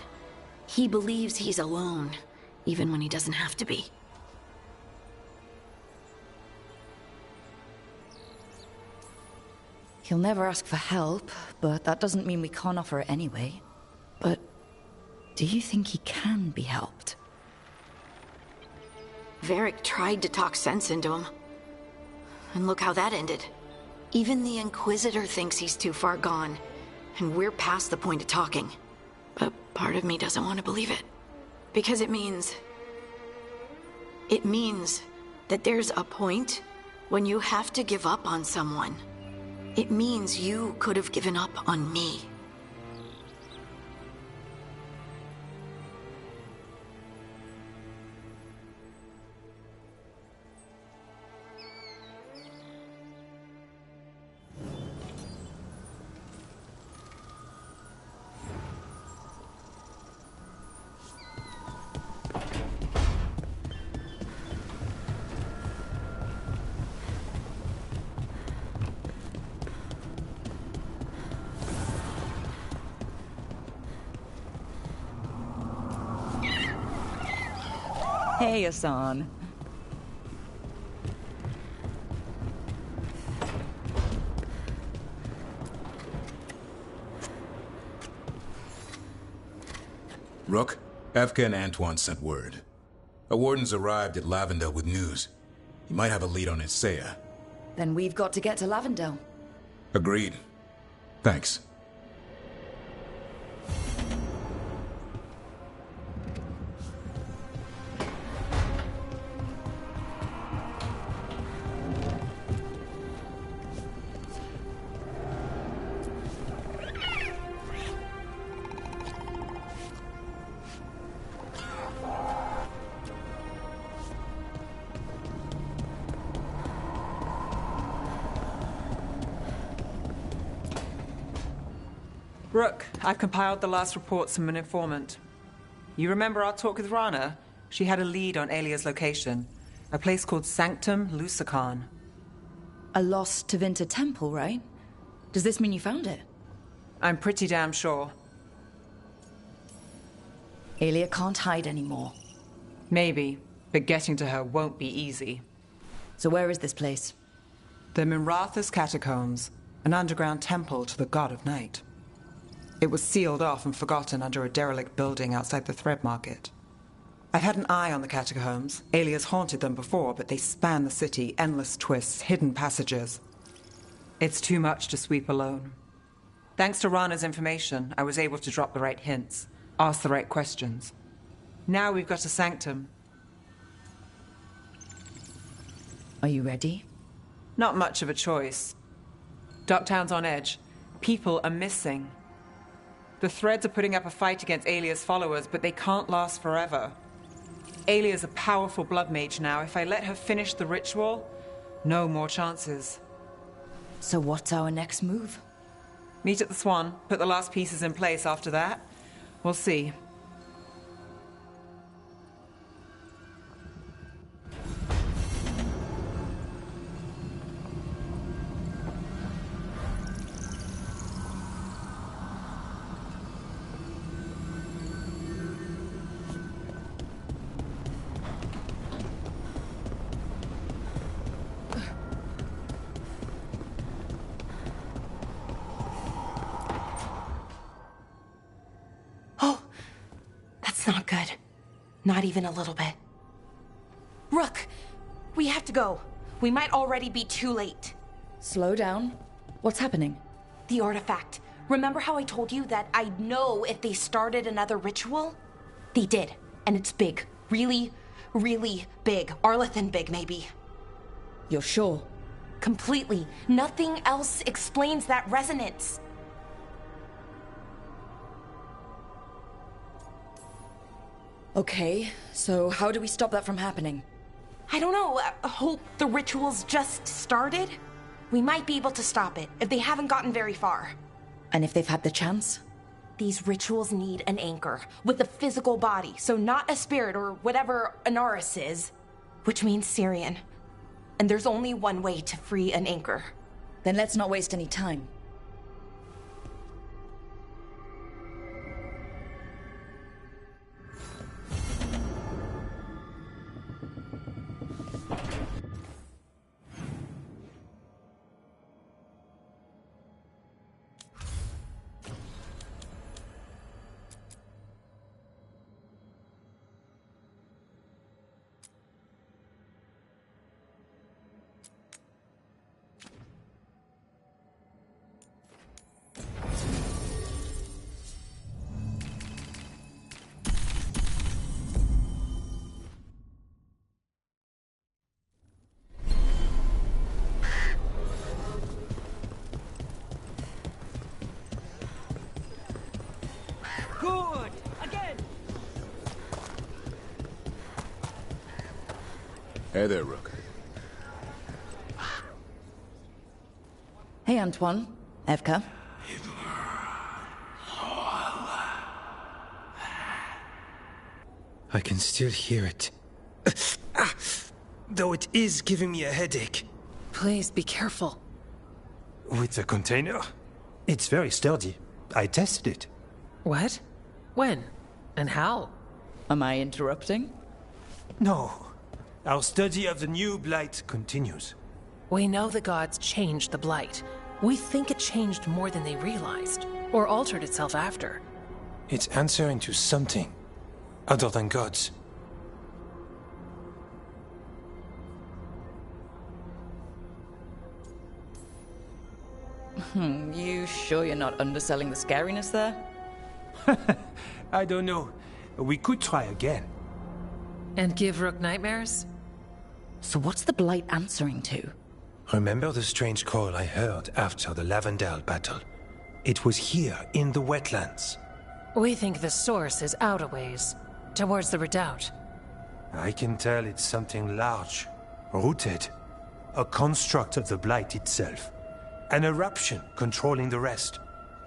He believes he's alone, even when he doesn't have to be. He'll never ask for help, but that doesn't mean we can't offer it anyway. But do you think he can be helped? Varric tried to talk sense into him. And look how that ended. Even the Inquisitor thinks he's too far gone, and we're past the point of talking. But part of me doesn't want to believe it. Because it means that there's a point when you have to give up on someone. It means you could have given up on me. Hey, Hassan. Rook, Evka and Antoine sent word. A warden's arrived at Lavendel with news. He might have a lead on Isaiah. Then we've got to get to Lavendel. Agreed. Thanks. Rook, I've compiled the last reports from an informant. You remember our talk with Rana? She had a lead on Alia's location. A place called Sanctum Lucican. A lost Tevinter temple, right? Does this mean you found it? I'm pretty damn sure. Aelia can't hide anymore. Maybe, but getting to her won't be easy. So where is this place? The Minratha's Catacombs, an underground temple to the god of night. It was sealed off and forgotten under a derelict building outside the Thread Market. I've had an eye on the catacombs. Aelia's haunted them before, but they span the city, endless twists, hidden passages. It's too much to sweep alone. Thanks to Rana's information, I was able to drop the right hints, ask the right questions. Now we've got a sanctum. Are you ready? Not much of a choice. Docktown's on edge. People are missing. The Threads are putting up a fight against Aelia's followers, but they can't last forever. Aelia's a powerful blood mage now. If I let her finish the ritual, no more chances. So what's our next move? Meet at the Swan, put the last pieces in place after that. We'll see. Not good. Not even a little bit. Rook, we have to go. We might already be too late. Slow down. What's happening? The artifact. Remember how I told you that I'd know if they started another ritual? They did, and it's big. Really, really big. Arlathan big, maybe. You're sure? Completely. Nothing else explains that resonance. Okay, so how do we stop that from happening? I don't know. Hope the ritual's just started? We might be able to stop it if they haven't gotten very far. And if they've had the chance? These rituals need an anchor with a physical body, so not a spirit or whatever Anaris is, which means Syrian. And there's only one way to free an anchor. Then let's not waste any time. Good! Again! Hey there, Rook. Hey, Antoine. Evka. I can still hear it. Though it is giving me a headache. Please be careful. With the container? It's very sturdy. I tested it. What? When? And how? Am I interrupting? No. Our study of the new blight continues. We know the gods changed the blight. We think it changed more than they realized, or altered itself after. It's answering to something other than gods. You sure you're not underselling the scariness there? I don't know. We could try again. And give Rook nightmares? So what's the blight answering to? Remember the strange call I heard after the Lavendale battle? It was here, in the wetlands. We think the source is out a ways, towards the redoubt. I can tell it's something large, rooted. A construct of the blight itself. An eruption controlling the rest.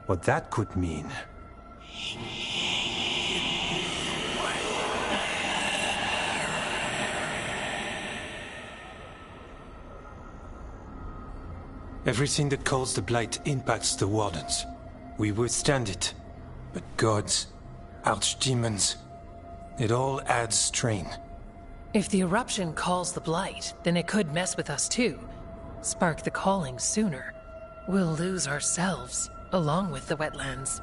What that could mean. Everything that calls the blight impacts the Wardens. We withstand it. But gods, archdemons, It all adds strain. If the eruption calls the Blight, then it could mess with us too. Spark the calling sooner. We'll lose ourselves, along with the wetlands.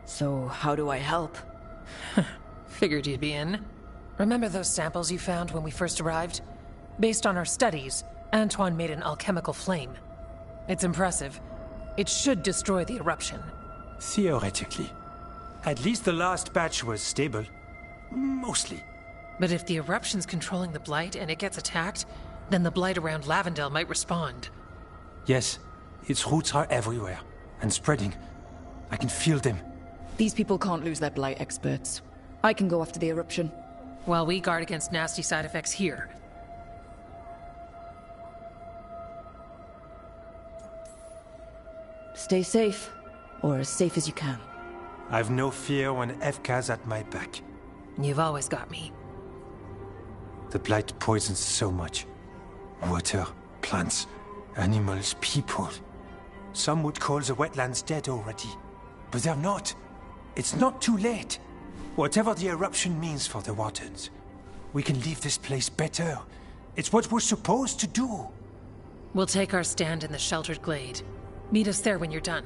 So, how do I help? Figured you'd be in. Remember those samples you found when we first arrived? Based on our studies, Antoine made an alchemical flame. It's impressive. It should destroy the eruption. Theoretically. At least the last batch was stable. Mostly. But if the eruption's controlling the Blight and it gets attacked, then the Blight around Lavendel might respond. Yes, its roots are everywhere. And spreading. I can feel them. These people can't lose their Blight experts. I can go after the eruption. While we guard against nasty side effects here. Stay safe. Or as safe as you can. I've no fear when Evka's at my back. You've always got me. The Blight poisons so much. Water, plants, animals, people. Some would call the wetlands dead already. But they're not. It's not too late. Whatever the eruption means for the Wardens, we can leave this place better. It's what we're supposed to do. We'll take our stand in the sheltered glade. Meet us there when you're done.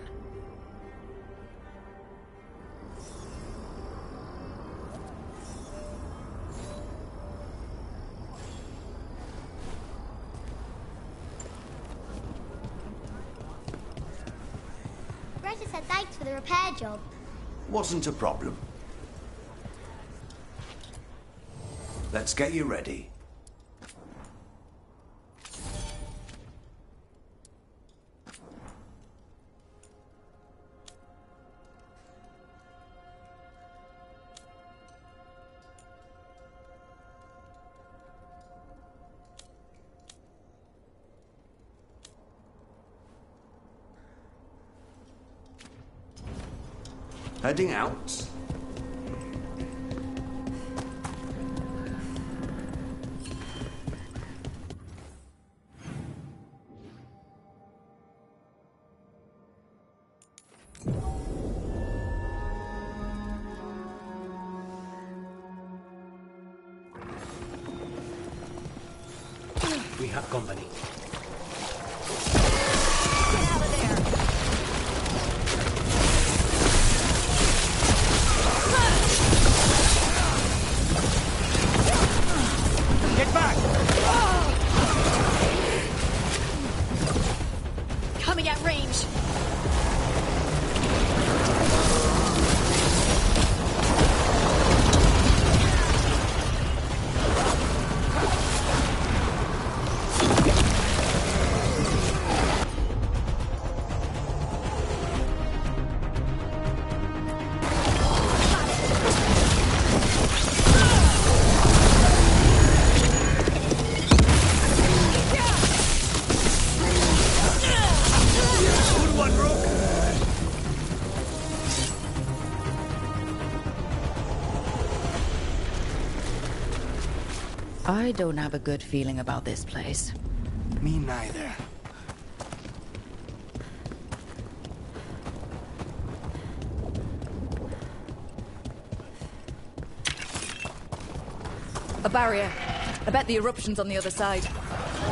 Greta said thanks for the repair job. Wasn't a problem. Let's get you ready. Heading out. We have company. Get back! Coming at range. I don't have a good feeling about this place. Me neither. A barrier. I bet the eruption's on the other side.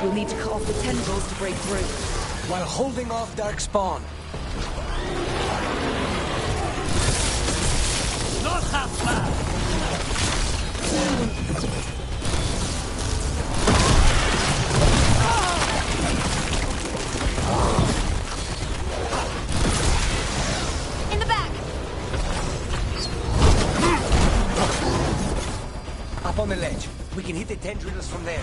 We'll need to cut off the tendrils to break through. While holding off dark spawn. Not half bad. In the back. Up on the ledge. We can hit the tendrils from there.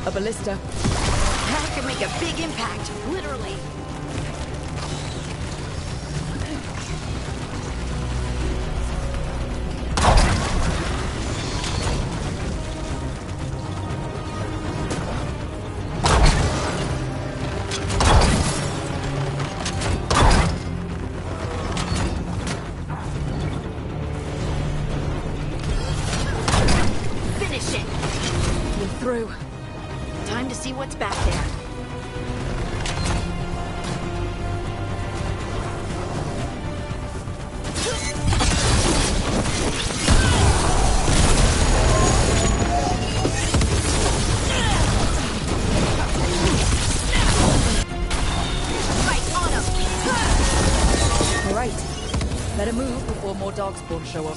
A ballista. That could make a big impact, literally. Better move before more darkspawn show up.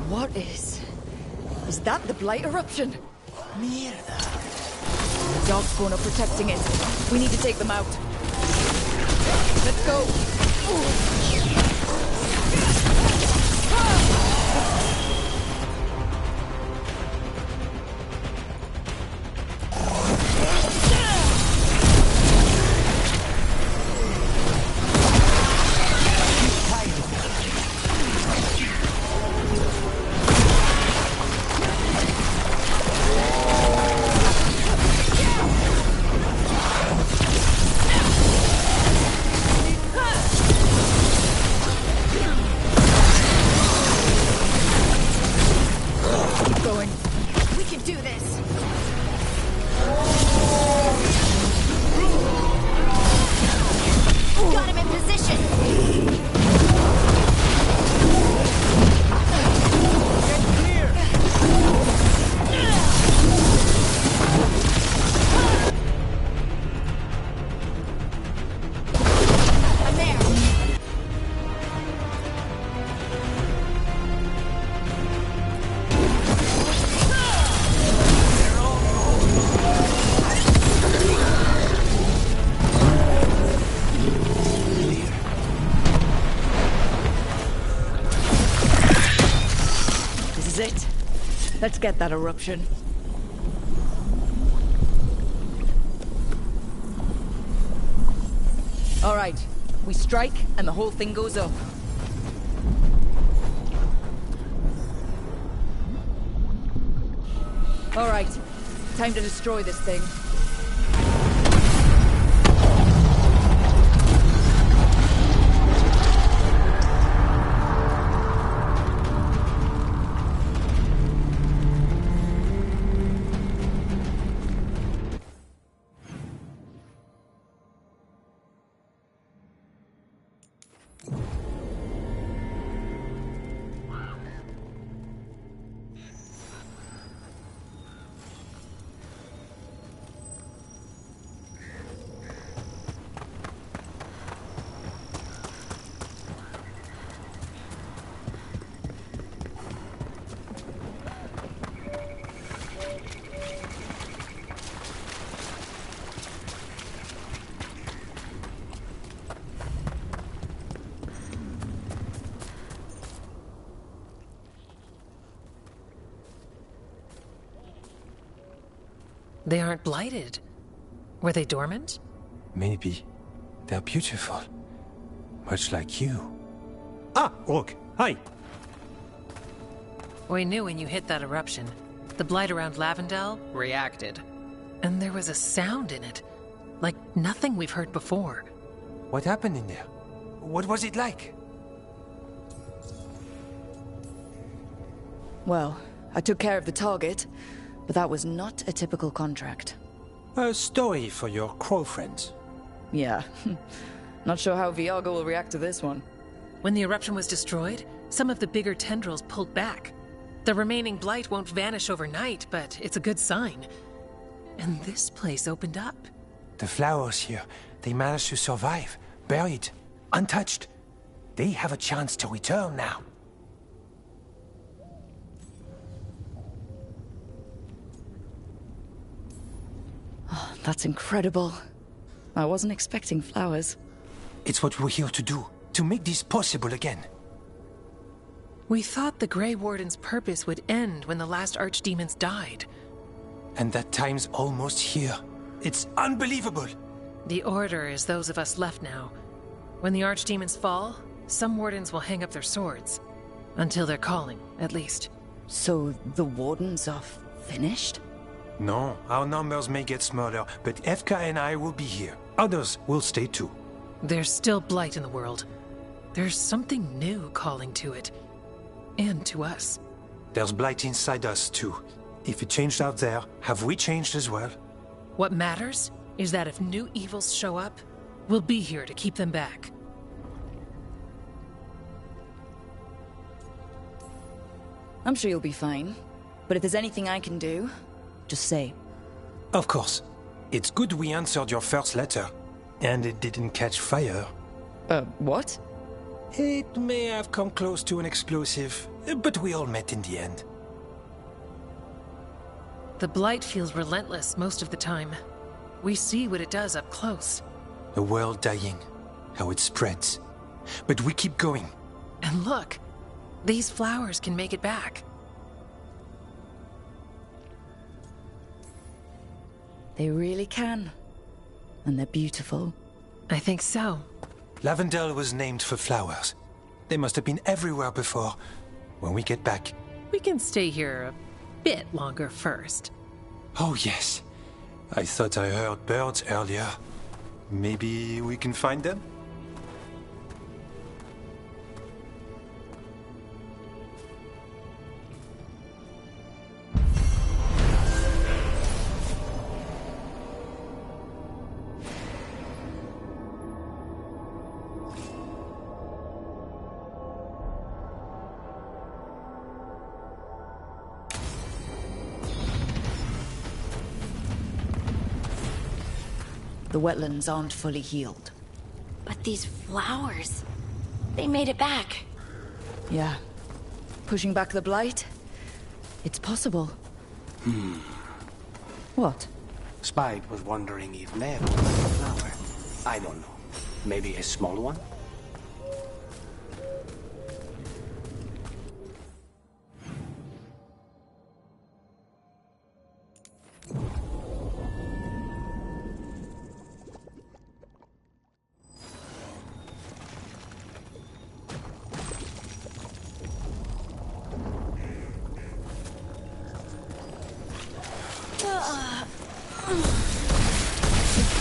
What is... Is that the Blight eruption? Mierda. The darkspawn are protecting it. We need to take them out. Let's go. Let's get that eruption. All right, we strike and the whole thing goes up. All right, time to destroy this thing. They aren't blighted. Were they dormant? Maybe. They're beautiful. Much like you. Ah, Rook, hi! We knew when you hit that eruption. The blight around Lavendel reacted. And there was a sound in it. Like nothing we've heard before. What happened in there? What was it like? Well, I took care of the target, but that was not a typical contract. A story for your crow friends. Yeah. Not sure how Veilguard will react to this one. When the eruption was destroyed, some of the bigger tendrils pulled back. The remaining blight won't vanish overnight, but it's a good sign. And this place opened up. The flowers here, they managed to survive, buried, untouched. They have a chance to return now. Oh, that's incredible. I wasn't expecting flowers. It's what we're here to do, to make this possible again. We thought the Grey Warden's purpose would end when the last archdemons died. And that time's almost here. It's unbelievable! The Order is those of us left now. When the archdemons fall, some wardens will hang up their swords. Until they're calling, at least. So the wardens are finished? No, our numbers may get smaller, but Efka and I will be here. Others will stay too. There's still blight in the world. There's something new calling to it. And to us. There's blight inside us too. If it changed out there, have we changed as well? What matters is that if new evils show up, we'll be here to keep them back. I'm sure you'll be fine. But if there's anything I can do, just say. Of course. It's good we answered your first letter. And it didn't catch fire. What? It may have come close to an explosive, but we all met in the end. The blight feels relentless most of the time. We see what it does up close. A world dying, how it spreads. But we keep going. And look, these flowers can make it back. They really can. And they're beautiful. I think so. Lavendel was named for flowers. They must have been everywhere before. When we get back... We can stay here a bit longer first. Oh, yes. I thought I heard birds earlier. Maybe we can find them? The wetlands aren't fully healed. But these flowers, they made it back. Yeah. Pushing back the blight? It's possible. What? Spike was wondering if there was a flower. I don't know. Maybe a small one?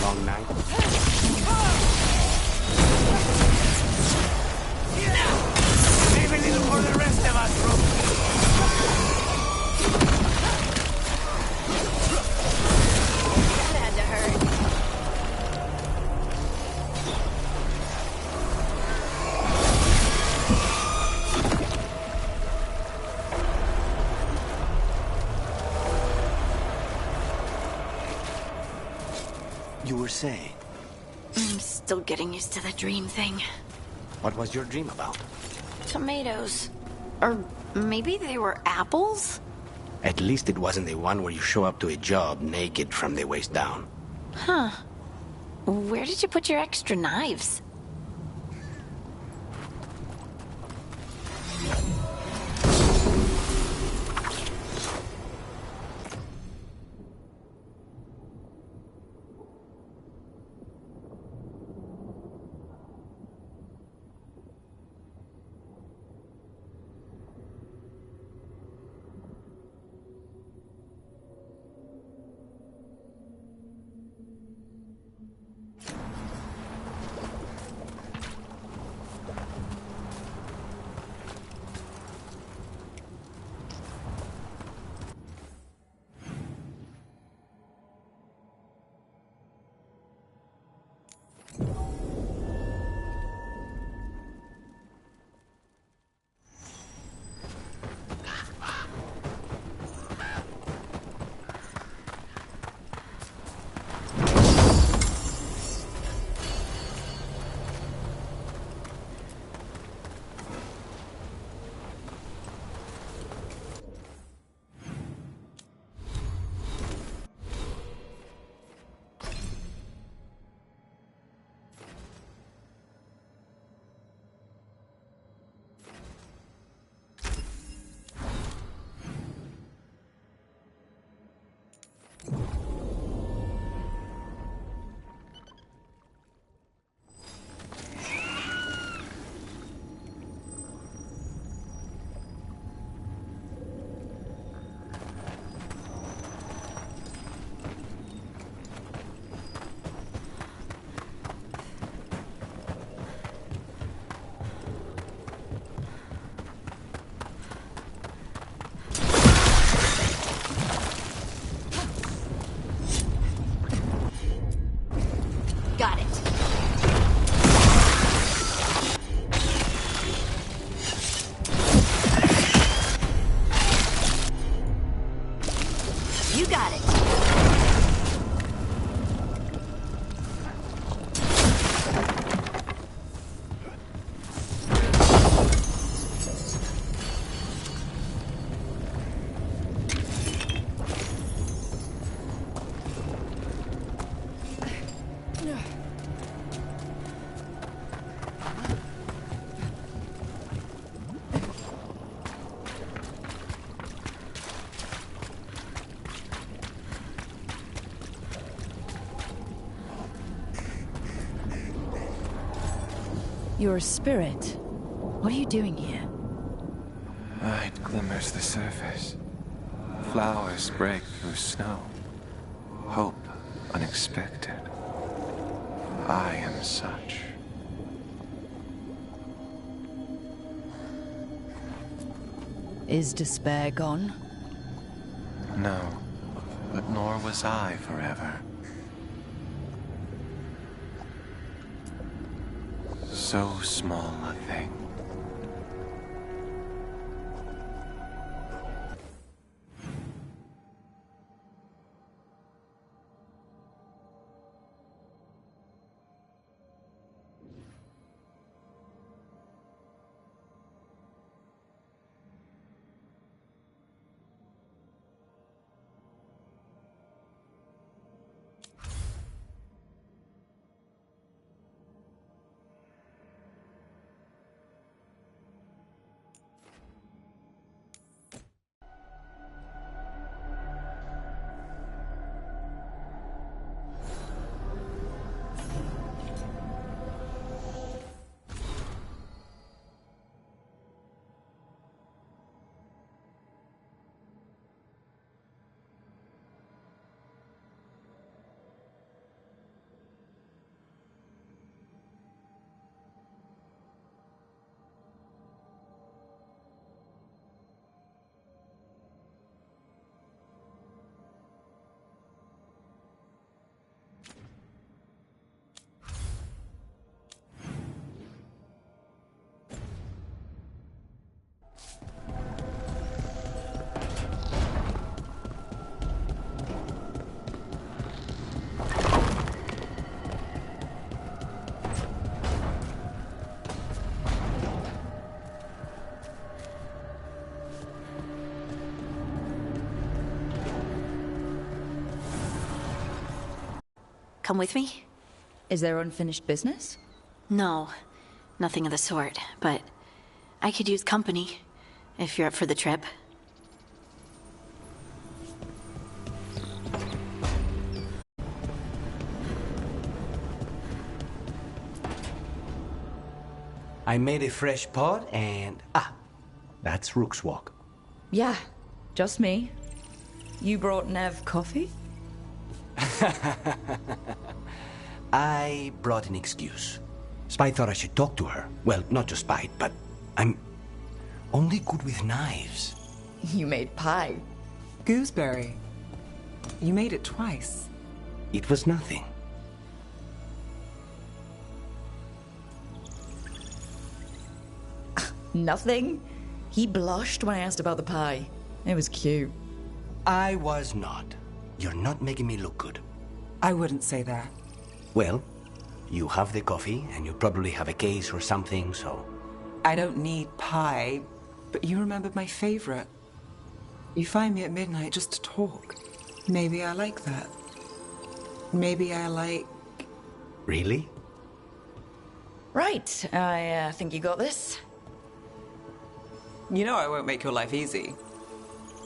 Long night. Leave a little for the rest of us, bro. That had to hurt. You were saying? I'm still getting used to the dream thing. What was your dream about? Tomatoes. Or maybe they were apples? At least it wasn't the one where you show up to a job naked from the waist down. Huh. Where did you put your extra knives? You're a spirit. What are you doing here? Light glimmers the surface. Flowers break through snow. Hope unexpected. I am such. Is despair gone? No, but nor was I forever. So small a thing. Come with me? Is there unfinished business? No, nothing of the sort, but I could use company, if you're up for the trip. I made a fresh pot and... that's Rook's Walk. Yeah, just me. You brought Nev coffee? I brought an excuse. Spite thought I should talk to her. Well, not just Spite, but I'm only good with knives. You made pie. Gooseberry. You made it twice. It was nothing. Nothing? He blushed when I asked about the pie. It was cute. I was not. You're not making me look good. I wouldn't say that. Well, you have the coffee, and you probably have a case or something, so... I don't need pie, but you remembered my favorite. You find me at midnight just to talk. Maybe I like that. Maybe I like... Really? Right, I think you got this. You know I won't make your life easy.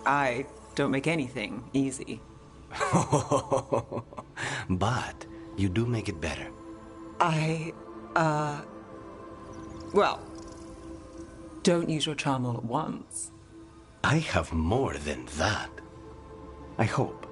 I don't make anything easy. But you do make it better. Well, don't use your charm all at once. I have more than that. I hope.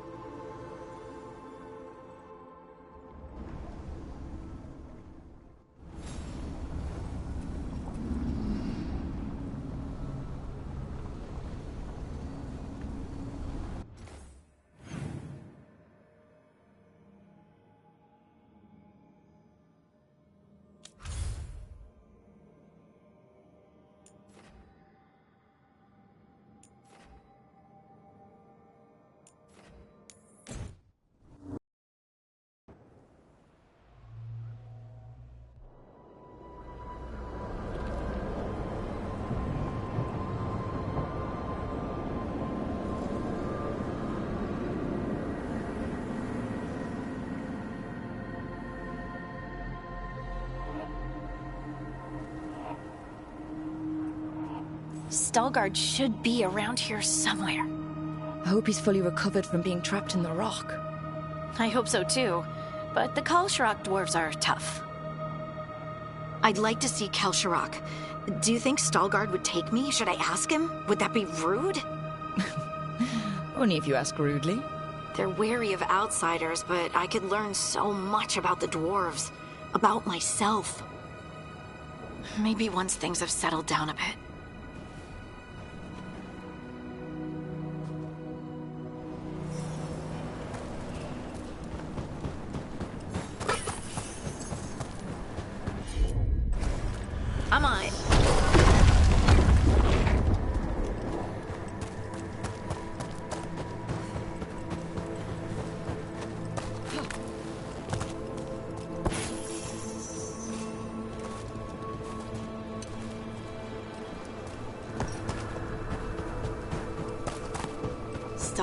Stalgard should be around here somewhere. I hope he's fully recovered from being trapped in the rock. I hope so too, but the Kalsharak dwarves are tough. I'd like to see Kel-Sharok. Do you think Stalgard would take me? Should I ask him? Would that be rude? Only if you ask rudely. They're wary of outsiders, but I could learn so much about the dwarves. About myself. Maybe once things have settled down a bit. I'm on it.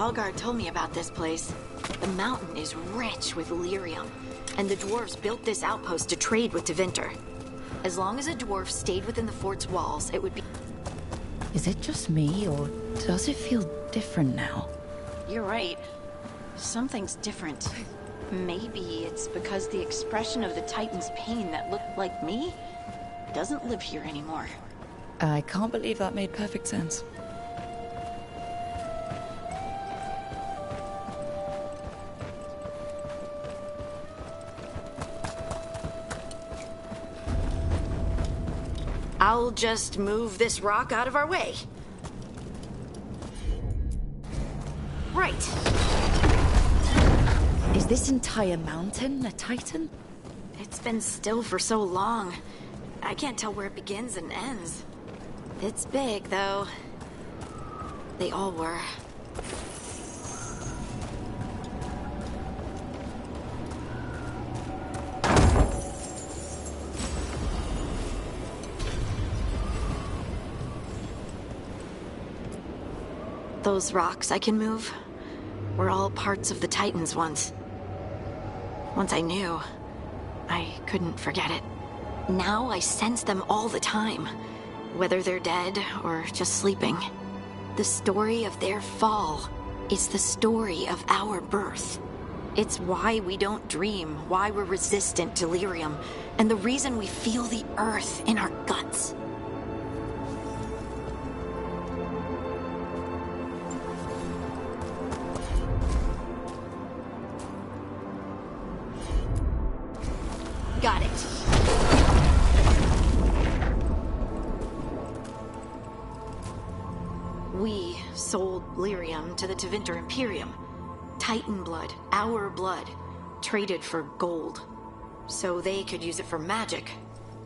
Veilguard told me about this place. The mountain is rich with lyrium, and the dwarves built this outpost to trade with Tevinter. As long as a dwarf stayed within the fort's walls, it would be... Is it just me, or does it feel different now? You're right. Something's different. Maybe it's because the expression of the Titan's pain that looked like me doesn't live here anymore. I can't believe that made perfect sense. I'll just move this rock out of our way. Right. Is this entire mountain a Titan? It's been still for so long. I can't tell where it begins and ends. It's big, though. They all were. Those rocks I can move were all parts of the Titans once. Once I knew, I couldn't forget it. Now I sense them all the time, whether they're dead or just sleeping. The story of their fall is the story of our birth. It's why we don't dream, why we're resistant to lyrium, and the reason we feel the earth in our guts. Got it. We sold lyrium to the Tevinter Imperium. Titan blood, our blood, traded for gold. So they could use it for magic.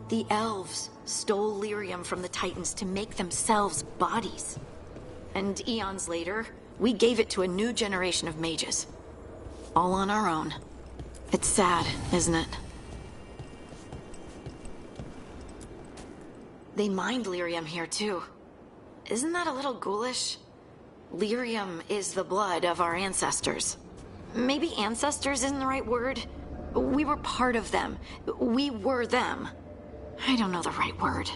The elves stole lyrium from the Titans to make themselves bodies. And eons later, we gave it to a new generation of mages. All on our own. It's sad, isn't it? They mined lyrium here, too. Isn't that a little ghoulish? Lyrium is the blood of our ancestors. Maybe ancestors isn't the right word. We were part of them. We were them. I don't know the right word.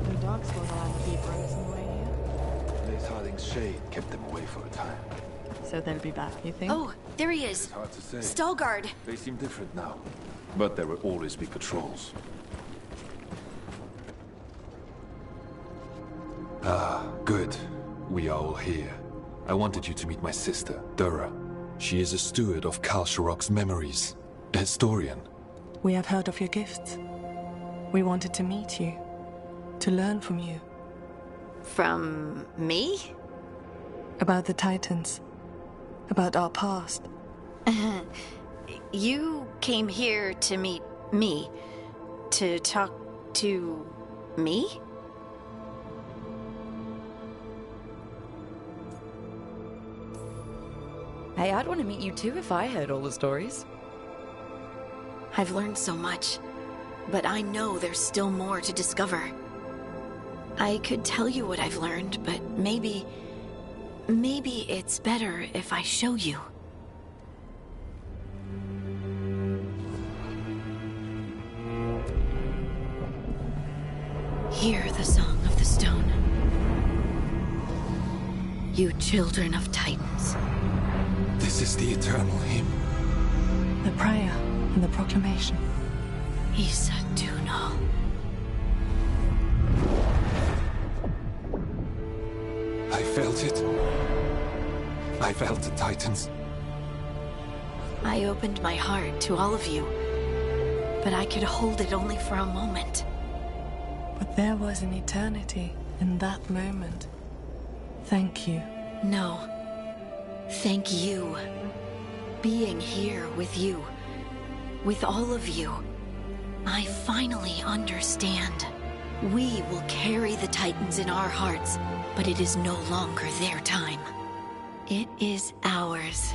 The dogs were allowed to keep racing away here. Lace Harding's shade kept them away for a time. So they'll be back, you think? Oh, there he is. It's hard to say. Stalgard. They seem different now, but there will always be patrols. Ah, good. We are all here. I wanted you to meet my sister, Dura. She is a steward of Kel-Sharok's memories, a historian. We have heard of your gifts. We wanted to meet you, to learn from you. From me? About the Titans. About our past. You came here to meet me. To talk to me? Hey, I'd want to meet you too if I heard all the stories. I've learned so much, but I know there's still more to discover. I could tell you what I've learned, but maybe it's better if I show you. Hear the song of the stone. You children of Titans. This is the eternal hymn. The prayer and the proclamation. Isa Tunal. I felt it. I felt the Titans. I opened my heart to all of you, but I could hold it only for a moment. But there was an eternity in that moment. Thank you. No. Thank you. Being here with you, with all of you, I finally understand. We will carry the Titans in our hearts, but it is no longer their time. It is ours.